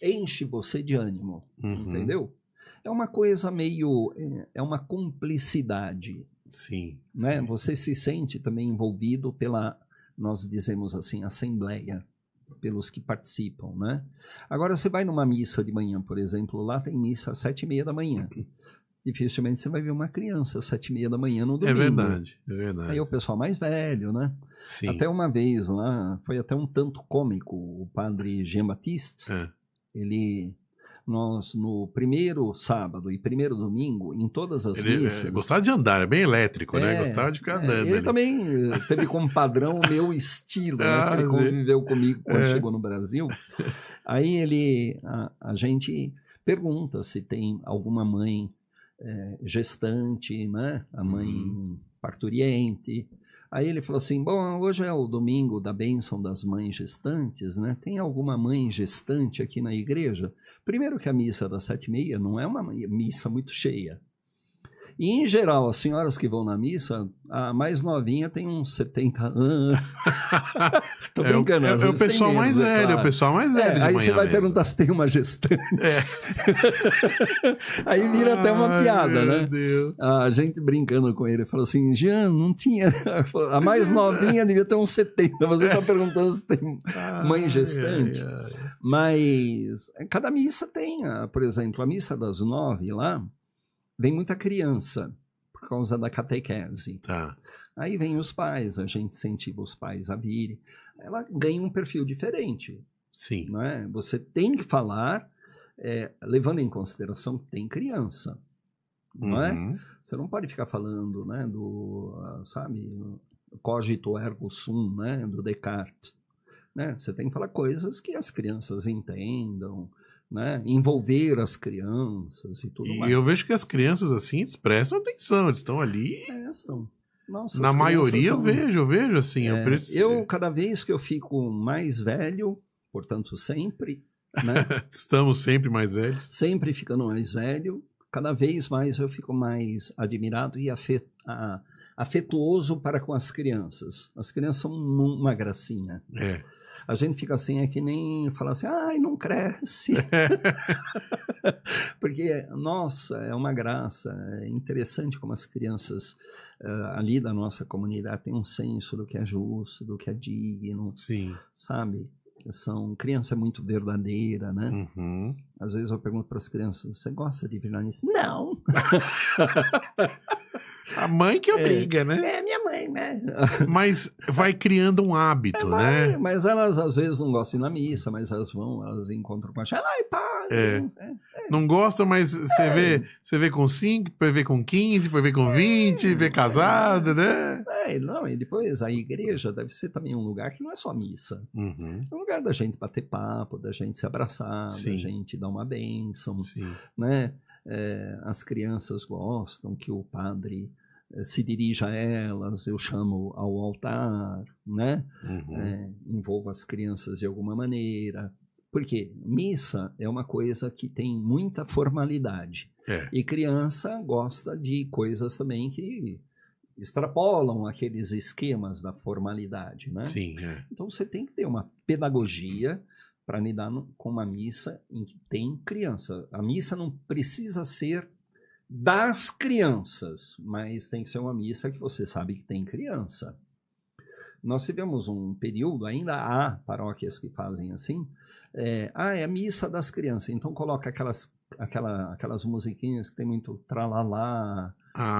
enche você de ânimo, entendeu? É uma coisa meio, é uma cumplicidade. Sim. Né? Você se sente também envolvido pela, nós dizemos assim, assembleia, pelos que participam, né? Agora você vai numa missa de manhã, por exemplo, lá tem missa às 7h30 da manhã. Dificilmente você vai ver uma criança às 7h30 da manhã no domingo. É verdade. Aí é o pessoal mais velho, né? Sim. Até uma vez lá, foi até um tanto cômico, o padre Jean-Baptiste, nós no primeiro sábado e primeiro domingo, em todas as missas... Gostava de andar, é bem elétrico, né? Gostava de ficar andando. Ele também teve como padrão o meu estilo, né? Ele conviveu comigo quando chegou no Brasil. Aí a gente pergunta se tem alguma mãe gestante, né? A mãe parturiente. Aí ele falou assim, bom, hoje é o domingo da bênção das mães gestantes, né? Tem alguma mãe gestante aqui na igreja? Primeiro que a missa das 7h30 não é uma missa muito cheia. E, em geral, as senhoras que vão na missa, a mais novinha tem uns 70 anos. Tô brincando. É o pessoal mais velho, claro. O pessoal mais velho. Aí você vai perguntar se tem uma gestante. Aí vira até uma piada, né? Deus. A gente brincando com ele, falou assim, Jean, não tinha... A mais novinha devia ter uns 70. Você está perguntando se tem mãe gestante. Mas cada missa tem, por exemplo, a missa das 9 lá, vem muita criança, por causa da catequese. Tá. Aí vem os pais, a gente incentiva os pais a virem. Ela ganha um perfil diferente. Sim. Não é? Você tem que falar, levando em consideração que tem criança. Não é? Você não pode ficar falando, né, cogito ergo sum, né, do Descartes. Né? Você tem que falar coisas que as crianças entendam, né? Envolver as crianças e tudo mais. E eu vejo que as crianças, assim, expressam atenção, eles estão ali. Estão. Nossa, na maioria eu vejo assim. Eu, cada vez que eu fico mais velho, portanto sempre, né? Estamos sempre mais velhos. Sempre ficando mais velho, cada vez mais eu fico mais admirado e afetuoso para com as crianças. As crianças são uma gracinha. A gente fica assim, é que nem falar assim, ai, não cresce. Porque, nossa, é uma graça. É interessante como as crianças ali da nossa comunidade têm um senso do que é justo, do que é digno. Sim. Sabe? Criança é muito verdadeira, né? Às vezes eu pergunto para as crianças, você gosta de virar nisso? Não! A mãe que obriga, né? É minha mãe, né? Mas vai criando um hábito, né? Mas elas às vezes não gostam de ir na missa, mas elas encontram com a gente. Ai, pai! Não gostam, mas você vê com 5, depois vê com 15, depois vê com 20, vê casado, né? Não, e depois a igreja deve ser também um lugar que não é só missa. É um lugar da gente bater papo, da gente se abraçar, da gente dar uma bênção, né? As crianças gostam que o padre se dirija a elas, eu chamo ao altar, né? Envolvo as crianças de alguma maneira. Porque missa é uma coisa que tem muita formalidade. E criança gosta de coisas também que extrapolam aqueles esquemas da formalidade, né? Então você tem que ter uma pedagogia para lidar com uma missa em que tem criança. A missa não precisa ser das crianças, mas tem que ser uma missa que você sabe que tem criança. Nós tivemos um período, ainda há paróquias que fazem assim, é a missa das crianças, então coloca aquelas musiquinhas que tem muito tralalá,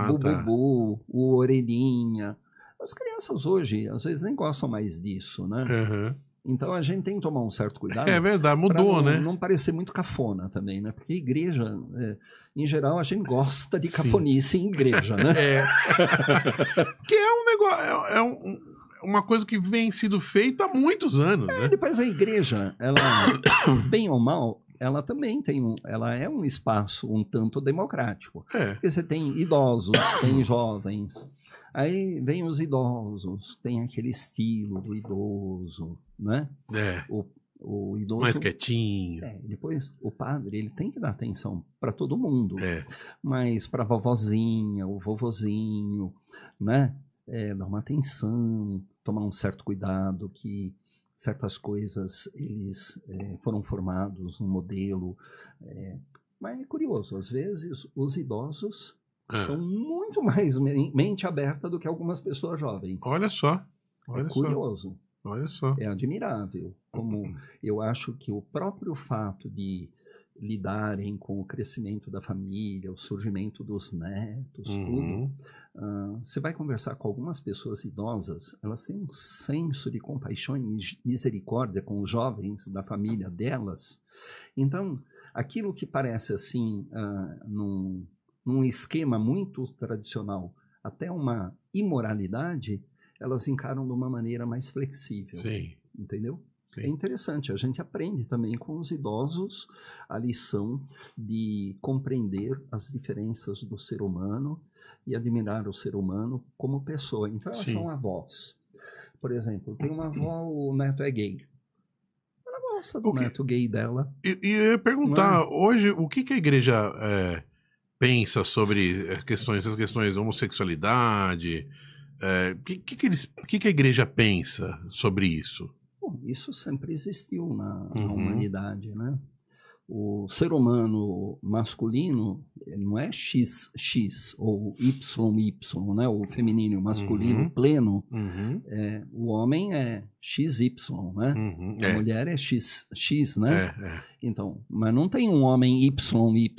bububu, o orelhinha. As crianças hoje, às vezes, nem gostam mais disso, né? Então a gente tem que tomar um certo cuidado. É verdade, mudou, né? Não parecer muito cafona também, né? Porque igreja, em geral, a gente gosta de cafonice em igreja, né? Que é um negócio, uma coisa que vem sido feita há muitos anos, né? Depois a igreja, ela, bem ou mal, ela também ela é um espaço um tanto democrático. Porque você tem idosos, tem jovens. Aí vem os idosos, tem aquele estilo do idoso, né? O idoso... Mais quietinho. Depois, o padre, ele tem que dar atenção para todo mundo. É. Mas para a vovozinha, o vovozinho, né? Dar uma atenção, tomar um certo cuidado, que certas coisas eles foram formados no modelo. Mas é curioso, às vezes os idosos são muito mais mente aberta do que algumas pessoas jovens. Olha só. Olha só. Curioso. Olha só. É admirável. Como eu acho que o próprio fato de lidarem com o crescimento da família, o surgimento dos netos, tudo. Você vai conversar com algumas pessoas idosas, elas têm um senso de compaixão e misericórdia com os jovens da família delas. Então, aquilo que parece assim, num esquema muito tradicional, até uma imoralidade, elas encaram de uma maneira mais flexível. Sim. Entendeu? Sim. É interessante, a gente aprende também com os idosos a lição de compreender as diferenças do ser humano e admirar o ser humano como pessoa. Então, elas são avós. Por exemplo, tem uma avó, o neto é gay. Ela gosta do neto gay dela. E eu ia perguntar, hoje, o que a igreja pensa sobre essas questões de homossexualidade? O que a igreja pensa sobre isso? Bom, isso sempre existiu na humanidade, né? O ser humano masculino não é XX ou YY, né? O feminino masculino pleno. O homem é XY, né? A mulher é XX, né? Então, mas não tem um homem YY,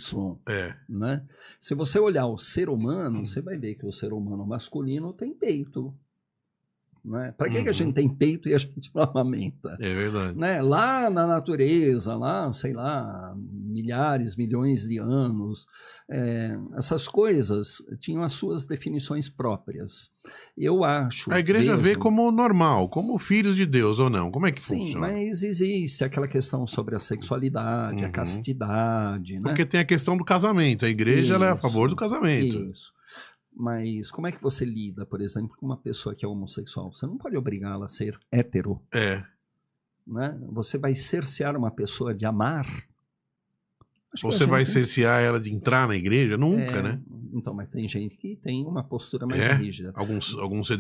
né? Se você olhar o ser humano, você vai ver que o ser humano masculino tem peito. Né? Para que a gente tem peito e a gente não amamenta? É verdade. Né? Lá na natureza, lá, sei lá, milhares, milhões de anos, essas coisas tinham as suas definições próprias. Eu acho... A igreja vê como normal, como filhos de Deus ou não? Como é que funciona? Sim, mas existe aquela questão sobre a sexualidade, a castidade. Né? Porque tem a questão do casamento. A igreja ela é a favor do casamento. Isso. Mas como é que você lida, por exemplo, com uma pessoa que é homossexual? Você não pode obrigá-la a ser hétero. Né? Você vai cercear uma pessoa de amar? Você vai cercear ela de entrar na igreja? Nunca, né? Então, mas tem gente que tem uma postura mais rígida. Algumas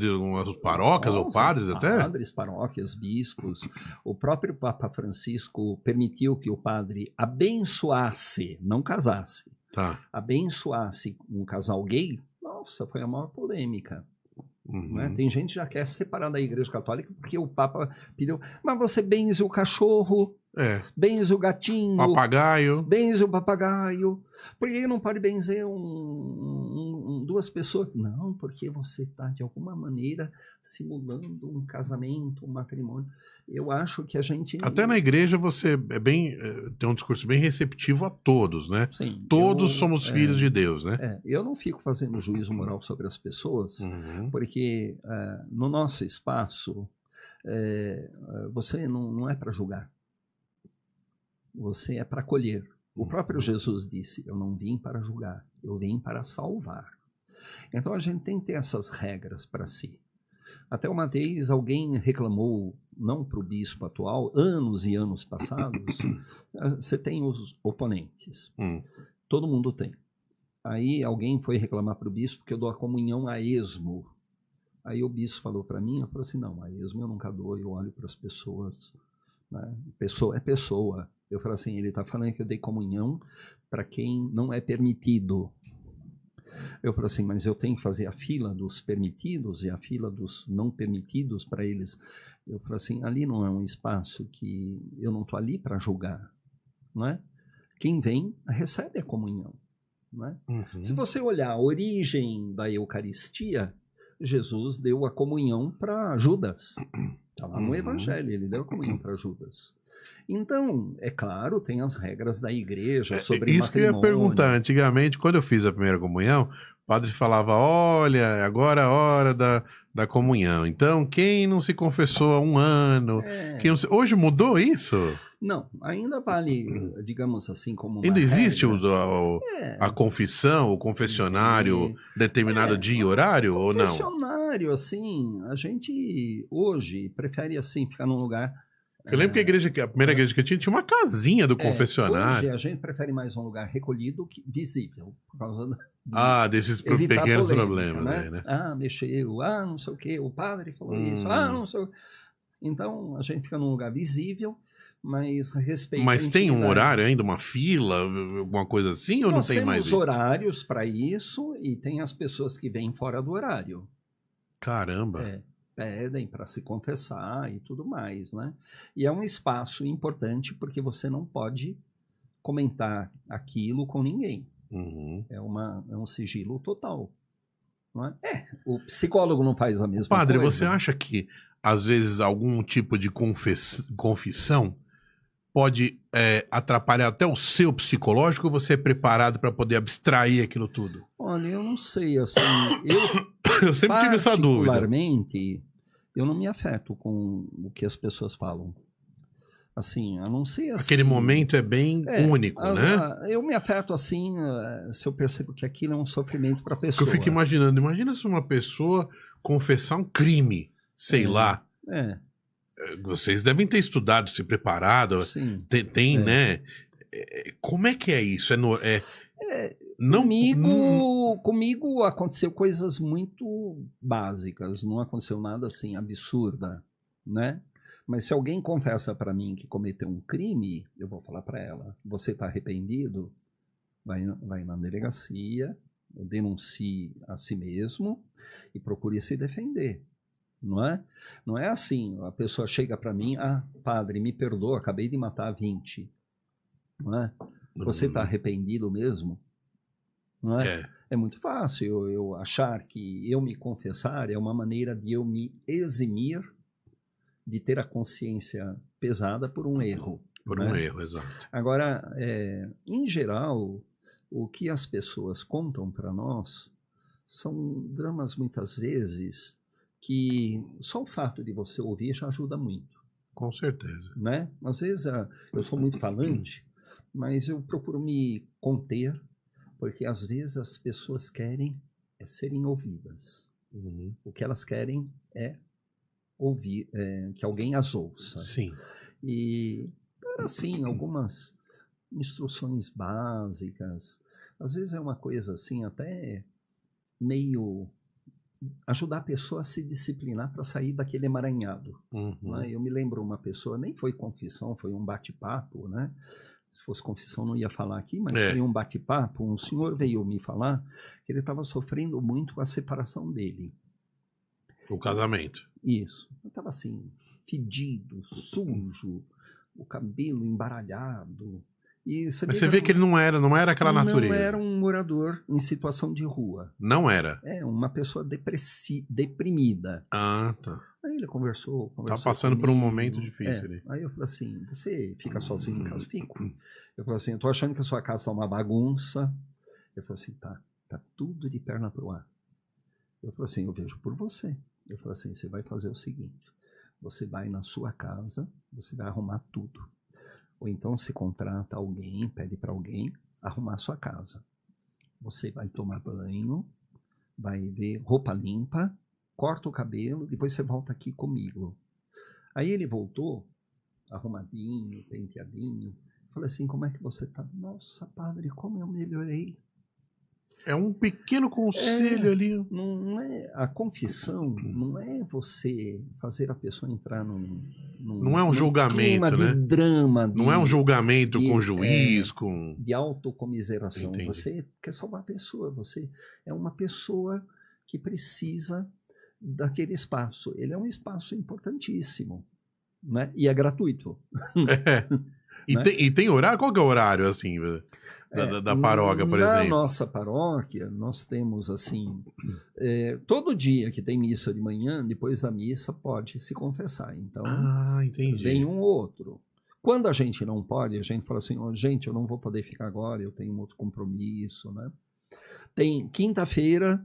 paróquias ou padres até? Padres, paróquias, bispos. O próprio Papa Francisco permitiu que o padre abençoasse, não casasse, abençoasse um casal gay. Nossa, foi a maior polêmica. Né? Tem gente que já quer se separar da Igreja Católica porque o Papa pediu, mas você benze o cachorro, benze o gatinho, benze o papagaio. Por que não pode benzer duas pessoas? Não, porque você está, de alguma maneira, simulando um casamento, um matrimônio. Eu acho que a gente... Até na igreja você tem um discurso bem receptivo a todos, né? Sim, todos somos filhos de Deus, né? Eu não fico fazendo juízo moral sobre as pessoas, porque no nosso espaço, você não é para julgar. Você é para acolher. O próprio Jesus disse, eu não vim para julgar, eu vim para salvar. Então a gente tem que ter essas regras para si. Até uma vez alguém reclamou, não para o bispo atual, anos e anos passados, você tem os oponentes, todo mundo tem. Aí alguém foi reclamar para o bispo que eu dou a comunhão a esmo. Aí o bispo falou para mim, eu falei assim, não, a esmo eu nunca dou, eu olho para as pessoas, né? Pessoa é pessoa. Eu falei assim, ele está falando que eu dei comunhão para quem não é permitido. Eu falei assim, mas eu tenho que fazer a fila dos permitidos e a fila dos não permitidos para eles. Eu falei assim, ali não é um espaço que eu não estou ali para julgar, não é? Quem vem recebe a comunhão, não é? Se você olhar a origem da Eucaristia, Jesus deu a comunhão para Judas. Está lá no Evangelho, ele deu a comunhão para Judas. Então, é claro, tem as regras da igreja sobre isso matrimônio. que eu ia perguntar. Antigamente, quando eu fiz a primeira comunhão, o padre falava, olha, agora é a hora da comunhão. Então, quem não se confessou há um ano... Hoje mudou isso? Não, ainda vale, digamos assim, como uma ainda existe regra. A confissão, o confessionário determinado dia e horário, ou não? Confessionário, assim, a gente hoje prefere, assim, ficar num lugar... Eu lembro que a primeira igreja que eu tinha uma casinha do confessionário. Hoje a gente prefere mais um lugar recolhido que visível, por causa Desses evitar pequenos polêmica, problemas né? aí, né? Mexeu, não sei o quê, o padre falou isso, não sei o... Então, a gente fica num lugar visível, mas respeita Mas a tem um intimidade. horário ainda, uma fila, alguma coisa assim, ou Nós não tem mais temos isso? horários para isso e tem as pessoas que vêm fora do horário. Caramba. Pedem para se confessar e tudo mais, né? E é um espaço importante porque você não pode comentar aquilo com ninguém. Uhum. É um sigilo total. Não é? O psicólogo não faz a mesma Padre, coisa. você acha que, às vezes, algum tipo de confissão pode atrapalhar até o seu psicológico, ou você é preparado para poder abstrair aquilo tudo? Olha, eu não sei, assim, Eu sempre tive essa dúvida. particularmente, eu não me afeto com o que as pessoas falam. Assim, a não ser assim... Aquele momento é bem único, né? Eu me afeto assim, se eu percebo que aquilo é um sofrimento para a Porque pessoa. eu fico imaginando, imagina se uma pessoa confessar um crime, sei lá. Vocês devem ter estudado, se preparado. Sim. Tem, né? Como é que é isso? Comigo aconteceu coisas muito básicas, não aconteceu nada assim absurda, né? Mas se alguém confessa para mim que cometeu um crime, eu vou falar para ela: você está arrependido? Vai na delegacia, denuncie a si mesmo e procure se defender. Não é? Não é assim, a pessoa chega para mim: padre, me perdoa, acabei de matar 20. Não é? Você está arrependido mesmo? Não é? É muito fácil eu achar que eu me confessar é uma maneira de eu me eximir de ter a consciência pesada por um erro. Por né? um erro, exato. Agora, em geral, o que as pessoas contam para nós são dramas, muitas vezes, que só o fato de você ouvir já ajuda muito. Com certeza. Né? Às vezes, eu sou muito falante, mas eu procuro me conter, porque às vezes as pessoas querem serem ouvidas. Uhum. O que elas querem é ouvir, que alguém as ouça. Sim. E, assim, algumas instruções básicas, às vezes é uma coisa assim, até meio ajudar a pessoa a se disciplinar para sair daquele emaranhado. Uhum. Né? Eu me lembro uma pessoa, nem foi confissão, foi um bate-papo, né? Se fosse confissão não ia falar aqui, mas foi um bate-papo. Um senhor veio me falar que ele estava sofrendo muito com a separação dele. O casamento. Isso. Eu estava assim, fedido, sujo, o cabelo embaralhado. Mas você vê que ele não era aquela natureza. Não era um morador em situação de rua. Não era? Uma pessoa deprimida. Tá. Aí ele conversou Tá passando por um momento difícil ali. Aí eu falei assim: você fica sozinho em casa? Fico. Eu falei assim: eu tô achando que a sua casa tá uma bagunça. Eu falei assim: tá tudo de perna pro ar. Eu falei assim: eu vejo por você. Eu falei assim: você vai fazer o seguinte, você vai na sua casa, você vai arrumar tudo. Ou então se contrata alguém, pede para alguém arrumar a sua casa. Você vai tomar banho, vai ver roupa limpa, corta o cabelo, depois você volta aqui comigo. Aí ele voltou, arrumadinho, penteadinho. Falei assim: como é que você tá? Nossa, padre, como eu melhorei. É um pequeno conselho ali. Não é, a confissão não é você fazer a pessoa entrar não é um julgamento, né? De drama. Não é um julgamento com juiz, com... De autocomiseração. Entendi. Você quer salvar a pessoa. Você é uma pessoa que precisa daquele espaço. Ele é um espaço importantíssimo, né? E é gratuito. E tem horário? Qual que é o horário, assim, da paróquia, por exemplo? Na nossa paróquia, nós temos, assim, todo dia que tem missa de manhã, depois da missa, pode se confessar. Então, entendi. vem um ou outro. Quando a gente não pode, a gente fala assim: gente, eu não vou poder ficar agora, eu tenho um outro compromisso, né? Tem quinta-feira,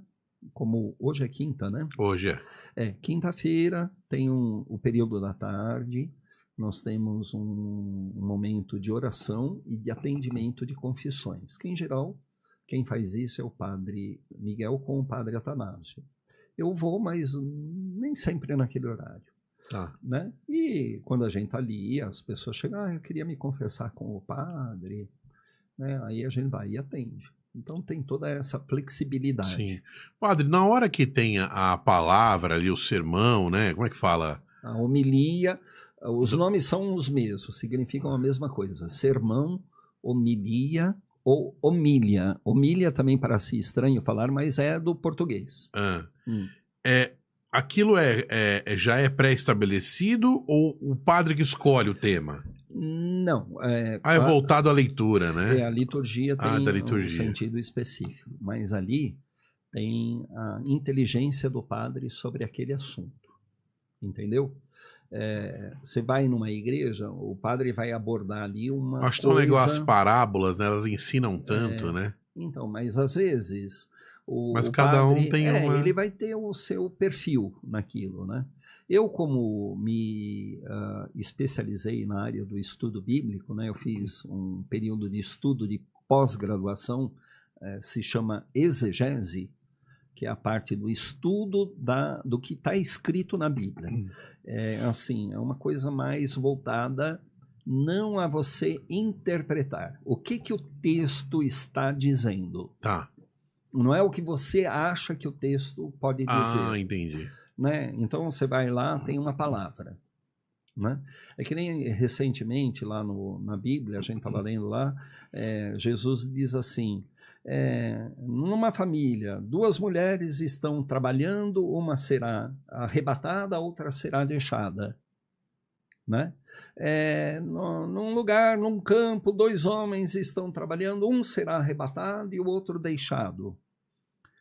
como hoje é quinta, né? Hoje é. Quinta-feira tem o período da tarde. Nós temos um momento de oração e de atendimento de confissões, que em geral, quem faz isso é o padre Miguel com o padre Atanásio. Eu vou, mas nem sempre naquele horário. Tá. Né? E quando a gente tá ali, as pessoas chegam, eu queria me confessar com o padre, né? Aí a gente vai e atende. Então tem toda essa flexibilidade. Sim. Padre, na hora que tem a palavra ali, o sermão, né? Como é que fala? A homilia, os nomes são os mesmos, significam a mesma coisa. Sermão, homilia ou homília. Homília também parece estranho falar, mas é do português. Aquilo já é pré-estabelecido ou o padre que escolhe o tema? Não. É voltado à leitura, né? A liturgia tem da liturgia. um sentido específico, mas ali tem a inteligência do padre sobre aquele assunto, entendeu? Você vai numa igreja, o padre vai abordar ali uma Acho coisa... tão legal as parábolas, né? Elas ensinam tanto, né? Então, mas às vezes... Mas o cada padre, um tem uma... ele vai ter o seu perfil naquilo, né? Eu, como me especializei na área do estudo bíblico, né? Eu fiz um período de estudo de pós-graduação, se chama exegese, que é a parte do estudo do que está escrito na Bíblia. É uma coisa mais voltada não a você interpretar. O que o texto está dizendo? Tá. Não é o que você acha que o texto pode dizer. Ah, entendi. Né? Então você vai lá, tem uma palavra. Né? É que nem recentemente lá na Bíblia, a gente estava lendo lá, Jesus diz assim, numa família, 2 mulheres estão trabalhando, uma será arrebatada, a outra será deixada. Né? Num lugar, num campo, 2 homens estão trabalhando, um será arrebatado e o outro deixado.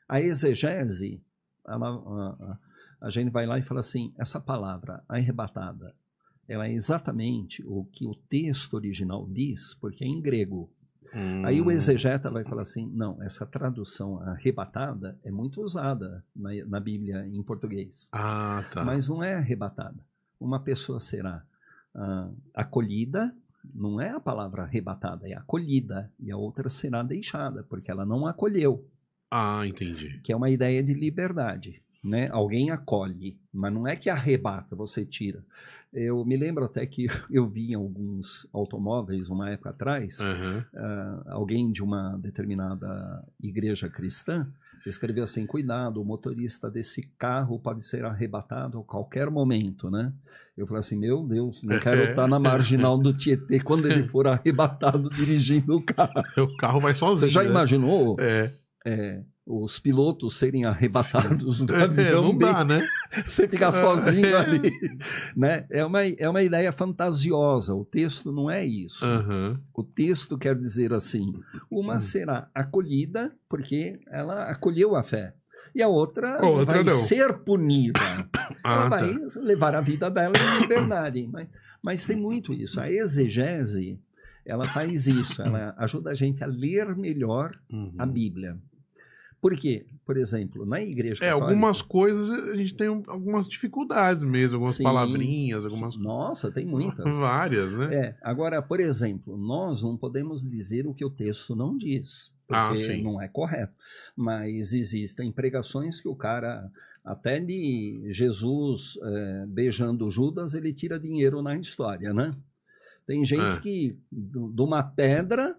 A exegese, a gente vai lá e fala assim, essa palavra, arrebatada, ela é exatamente o que o texto original diz, porque é em grego. Aí o exegeta vai falar assim, não, essa tradução arrebatada é muito usada na Bíblia em português. Ah, tá. Mas não é arrebatada. Uma pessoa será acolhida, não é a palavra arrebatada, é acolhida, e a outra será deixada, porque ela não acolheu. Ah, entendi. Que é uma ideia de liberdade, né? Alguém acolhe, mas não é que arrebata, você tira. Eu me lembro até que eu vi em alguns automóveis, uma época atrás, alguém de uma determinada igreja cristã escreveu assim, cuidado, o motorista desse carro pode ser arrebatado a qualquer momento, né? Eu falei assim, meu Deus, não quero estar na marginal do Tietê quando ele for arrebatado dirigindo o carro. O carro vai sozinho. Você já né? imaginou os pilotos serem arrebatados do avião? Não dá, né? Você ficar sozinho ali. Né? É uma ideia fantasiosa. O texto não é isso. O texto quer dizer assim, uma será acolhida porque ela acolheu a fé. E a outra vai não. ser punida. Ela vai levar a vida dela em liberdade. Mas tem muito isso. A exegese, ela faz isso. Ela ajuda a gente a ler melhor a Bíblia. Por quê? Por exemplo, na igreja católica... algumas coisas a gente tem algumas dificuldades mesmo, algumas palavrinhas, algumas... Nossa, tem muitas. Várias, né? Agora, por exemplo, nós não podemos dizer o que o texto não diz, porque não é correto. Mas existem pregações que o cara, até de Jesus beijando Judas, ele tira dinheiro na história, né? Tem gente que, de uma pedra...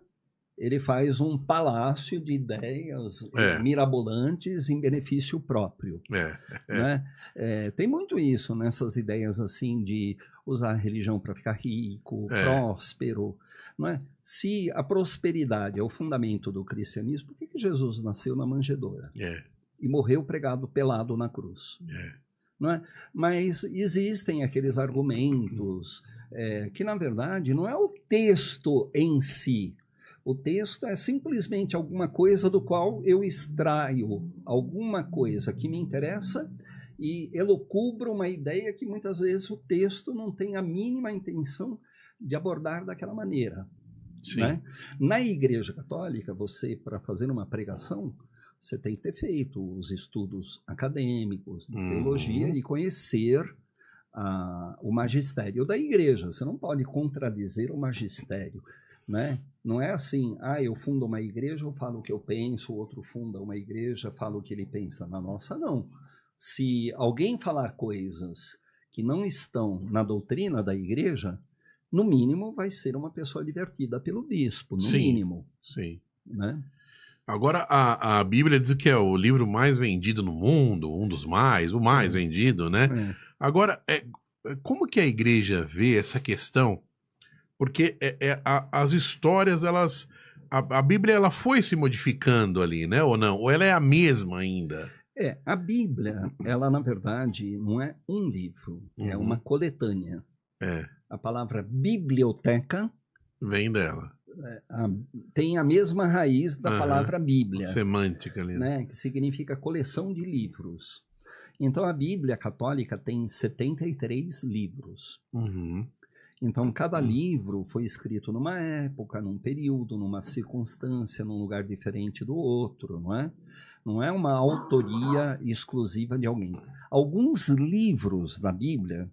ele faz um palácio de ideias mirabolantes em benefício próprio. Né? Tem muito isso nessas ideias assim de usar a religião para ficar rico, próspero. Não é? Se a prosperidade é o fundamento do cristianismo, por que Jesus nasceu na manjedoura? E morreu pregado pelado na cruz? Não é? Mas existem aqueles argumentos que, na verdade, não é o texto em si. O texto é simplesmente alguma coisa do qual eu extraio alguma coisa que me interessa e elocubro uma ideia que muitas vezes o texto não tem a mínima intenção de abordar daquela maneira. Né? Na Igreja Católica, você, para fazer uma pregação, você tem que ter feito os estudos acadêmicos de teologia e conhecer o magistério da Igreja. Você não pode contradizer o magistério. Né? Não é assim, eu fundo uma igreja, eu falo o que eu penso, o outro funda uma igreja, fala o que ele pensa. Na nossa, não. Se alguém falar coisas que não estão na doutrina da igreja, no mínimo vai ser uma pessoa advertida pelo bispo, no Sim. mínimo. Sim. Né? Agora, a Bíblia diz que é o livro mais vendido no mundo, um dos mais, o mais vendido, né? É. Agora, como que a igreja vê essa questão? Porque as histórias, elas... A Bíblia, ela foi se modificando ali, né? Ou não? Ou ela é a mesma ainda? A Bíblia, ela na verdade não é um livro, é Uhum. uma coletânea. É, A palavra biblioteca vem dela. tem a mesma raiz da Aham. palavra Bíblia, Semântica ali, né? né, que significa coleção de livros. Então a Bíblia católica tem 73 livros. Uhum. Então cada livro foi escrito numa época, num período, numa circunstância, num lugar diferente do outro, não é? Não é uma autoria exclusiva de alguém. Alguns livros da Bíblia,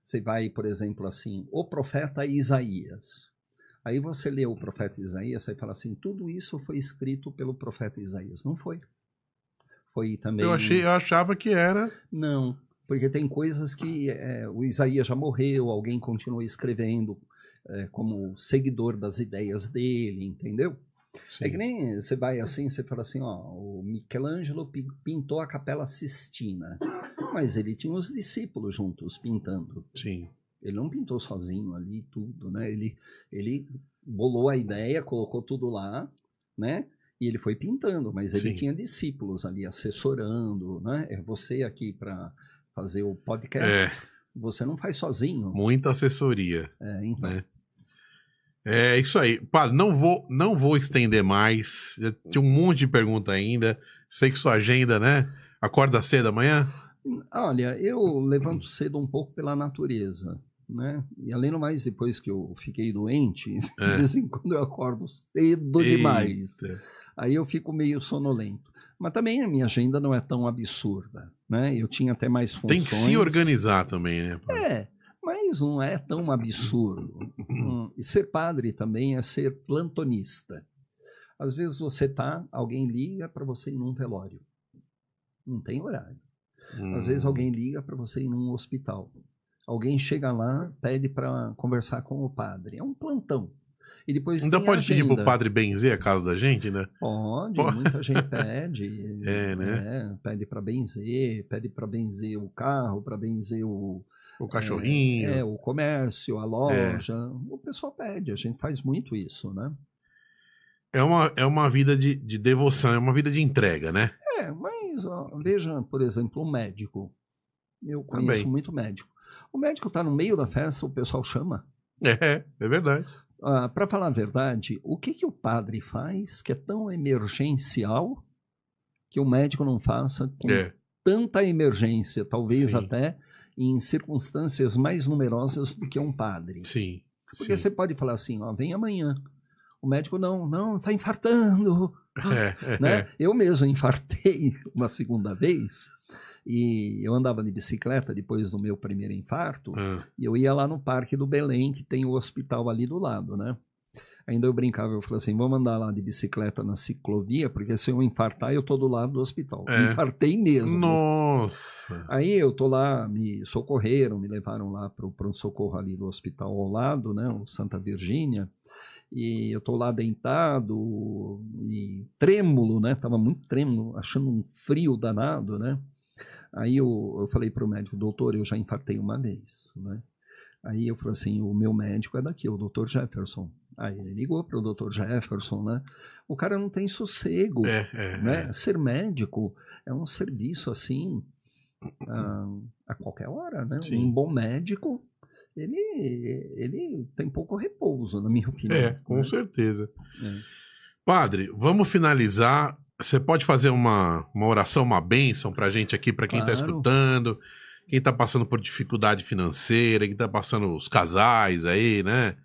você vai, por exemplo, assim, o profeta Isaías. Aí você lê o profeta Isaías, você fala assim, tudo isso foi escrito pelo profeta Isaías. Não foi. Foi também... Eu achava que era... Não, porque tem coisas que o Isaías já morreu, alguém continua escrevendo como seguidor das ideias dele, entendeu? Sim. É que nem você vai assim, você fala assim, ó, o Michelangelo pintou a Capela Sistina, mas ele tinha os discípulos juntos pintando. Sim. Ele não pintou sozinho ali tudo, né? Ele bolou a ideia, colocou tudo lá, né? E ele foi pintando, mas ele Sim. tinha discípulos ali assessorando, né? É você aqui para fazer o podcast, você não faz sozinho. Muita assessoria, Então. né? É isso aí. Padre, não vou estender mais. Já tinha um monte de pergunta ainda. Sei que sua agenda, né? Acorda cedo amanhã? Olha, eu levanto cedo um pouco pela natureza, né? E além do mais, depois que eu fiquei doente, de vez em quando eu acordo cedo demais. Eita. Aí eu fico meio sonolento. Mas também a minha agenda não é tão absurda, né? Eu tinha até mais funções. Tem que se organizar também, né? Padre? Mas não é tão absurdo. E ser padre também é ser plantonista. Às vezes alguém liga para você ir num velório. Não tem horário. Às vezes alguém liga para você ir num hospital. Alguém chega lá, pede para conversar com o padre. É um plantão. E depois Ainda tem pode pedir agenda. pro padre benzer a casa da gente, né? Pode, Pode. muita gente pede. Né? Pede para benzer o carro, para benzer o cachorrinho. o comércio, a loja. O pessoal pede, a gente faz muito isso, né? É uma vida de devoção, é uma vida de entrega, né? Mas veja, por exemplo, o médico. Eu conheço Também. muito médico. O médico está no meio da festa, o pessoal chama. É verdade. Para falar a verdade, o que o padre faz que é tão emergencial que o médico não faça com tanta emergência, talvez Sim. até em circunstâncias mais numerosas do que um padre? Sim. Porque você pode falar assim, vem amanhã. O médico não, está infartando. Né? Eu mesmo infartei uma segunda vez e eu andava de bicicleta depois do meu primeiro infarto e eu ia lá no Parque do Belém, que tem o hospital ali do lado, né? Ainda eu brincava, eu falei assim, vamos andar lá de bicicleta na ciclovia, porque se eu infartar, eu tô do lado do hospital. Infartei mesmo. Nossa! Aí eu tô lá, me socorreram, me levaram lá pro pronto-socorro ali do hospital ao lado, né? O Santa Virgínia. E eu tô lá deitado e trêmulo, né? Tava muito trêmulo, achando um frio danado, né? Aí eu falei pro médico, doutor, eu já infartei uma vez, né? Aí eu falei assim, o meu médico é daqui, o doutor Jefferson. Aí ele ligou pro doutor Jefferson, né? O cara não tem sossego, né? Ser médico é um serviço, assim, a qualquer hora, né? Sim. Um bom médico, ele tem pouco repouso, na minha opinião. Com né? certeza. Padre, vamos finalizar. Você pode fazer uma oração, uma bênção pra gente aqui, pra quem tá escutando, quem tá passando por dificuldade financeira, quem tá passando os casais aí, né?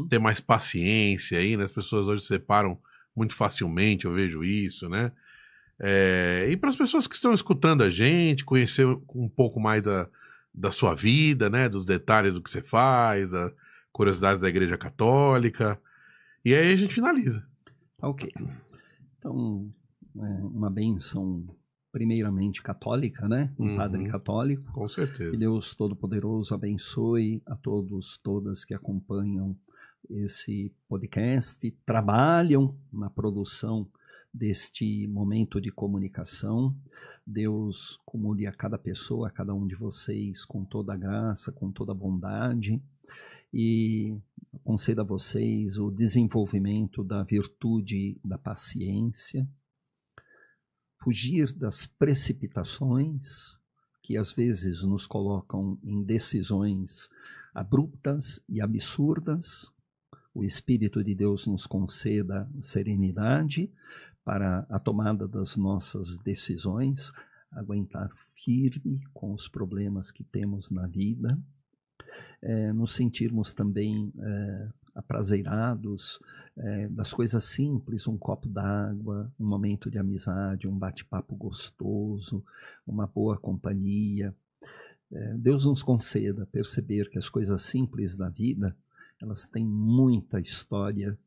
Ter mais paciência aí, né? As pessoas hoje se separam muito facilmente, eu vejo isso, né? E para as pessoas que estão escutando a gente, conhecer um pouco mais da sua vida, né? Dos detalhes do que você faz, das curiosidades da Igreja Católica. E aí a gente finaliza. Ok. Então, uma bênção primeiramente católica, né? Um padre católico. Com certeza. Que Deus Todo-Poderoso abençoe a todos, todas que acompanham esse podcast, trabalham na produção deste momento de comunicação. Deus comune a cada pessoa, a cada um de vocês, com toda a graça, com toda a bondade, e conceda a vocês o desenvolvimento da virtude da paciência, fugir das precipitações que às vezes nos colocam em decisões abruptas e absurdas. O Espírito de Deus nos conceda serenidade para a tomada das nossas decisões, aguentar firme com os problemas que temos na vida, nos sentirmos também aprazeirados das coisas simples, um copo d'água, um momento de amizade, um bate-papo gostoso, uma boa companhia. Deus nos conceda perceber que as coisas simples da vida, elas têm muita história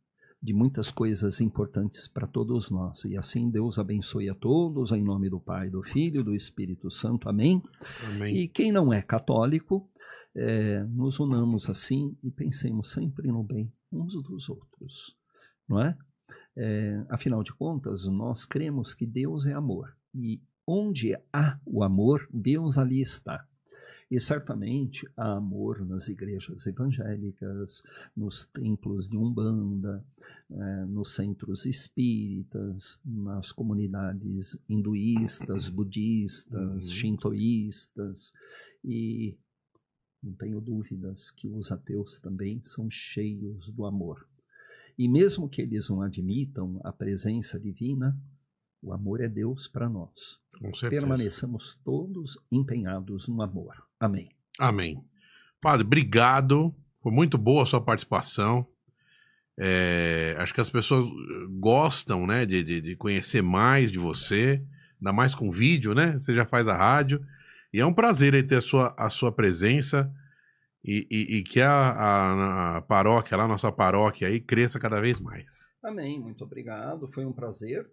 de muitas coisas importantes para todos nós. E assim Deus abençoe a todos, em nome do Pai, do Filho e do Espírito Santo. Amém? Amém. E quem não é católico, nos unamos assim e pensemos sempre no bem uns dos outros, não é? Afinal de contas, nós cremos que Deus é amor. E onde há o amor, Deus ali está. E certamente há amor nas igrejas evangélicas, nos templos de Umbanda, nos centros espíritas, nas comunidades hinduístas, budistas, shintoístas, e não tenho dúvidas que os ateus também são cheios do amor. E mesmo que eles não admitam a presença divina, o amor é Deus para nós. Com certeza. Permaneçamos todos empenhados no amor. Amém. Amém. Padre, obrigado. Foi muito boa a sua participação. Acho que as pessoas gostam, né, de conhecer mais de você, ainda mais com vídeo, né? Você já faz a rádio. E é um prazer aí ter a sua presença e que a paróquia, lá, nossa paróquia aí, cresça cada vez mais. Amém, muito obrigado. Foi um prazer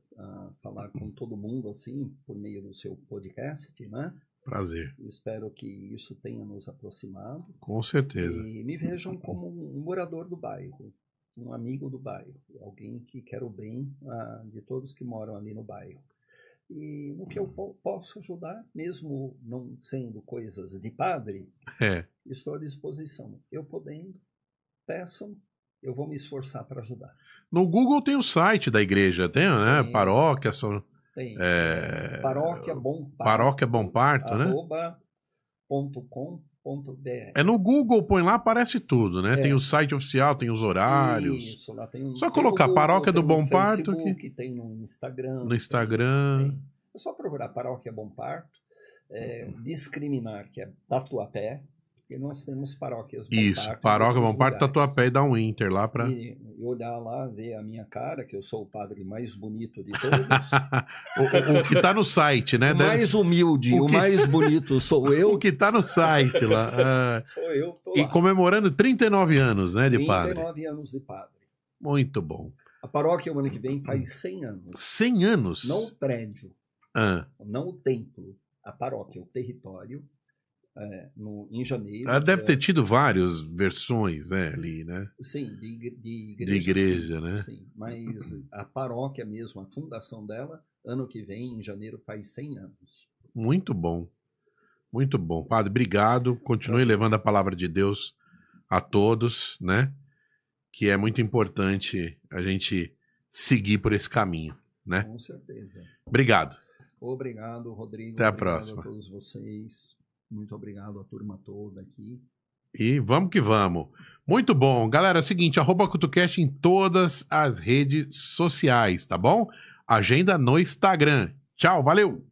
falar com todo mundo assim, por meio do seu podcast, né? Prazer. Espero que isso tenha nos aproximado. Com certeza. E me vejam como um morador do bairro, um amigo do bairro, alguém que quer o bem de todos que moram ali no bairro. E no que eu posso ajudar, mesmo não sendo coisas de padre, estou à disposição. Eu podendo, peçam, eu vou me esforçar para ajudar. No Google tem o site da igreja, tem, né? Tem. Paróquia, Tem. Paróquia Bom Parto. Paróquia Bom Parto, né? .com.br. No Google, põe lá, aparece tudo, né? Tem o site oficial, tem os horários. Isso, lá tem Só colocar Google, Paróquia do Bom Parto. Facebook, tem no Instagram. No Instagram. Tem. É só procurar Paróquia Bom Parto. Discriminar, que é Tatuapé. Porque nós temos paróquias Bom Isso, Parto. Paróquia Bom Parto, Tatuapé, e dá um enter lá pra... E olhar lá, ver a minha cara, que eu sou o padre mais bonito de todos. o que tá no site, né? Mais humilde, o mais bonito sou eu. O que tá no site lá. Sou eu, tô E lá. comemorando 39 anos, né, de padre. 39 anos de padre. Muito bom. A paróquia, o ano que vem, faz 100 anos. 100 anos? Não o prédio, não o templo. A paróquia, o território, em janeiro. Ela deve ter tido várias versões, né, ali, né? Sim, de igreja. De igreja, sim, né? Sim, mas a paróquia mesmo, a fundação dela, ano que vem, em janeiro, faz 100 anos. Muito bom. Muito bom. Padre, obrigado. Continue levando a palavra de Deus a todos, né? Que é muito importante a gente seguir por esse caminho, né? Com certeza. Obrigado. Obrigado, Rodrigo. Até a obrigado próxima. A todos vocês. Muito obrigado à turma toda aqui. E vamos que vamos. Muito bom. Galera, é o seguinte, @CutuCast em todas as redes sociais, tá bom? Agenda no Instagram. Tchau, valeu!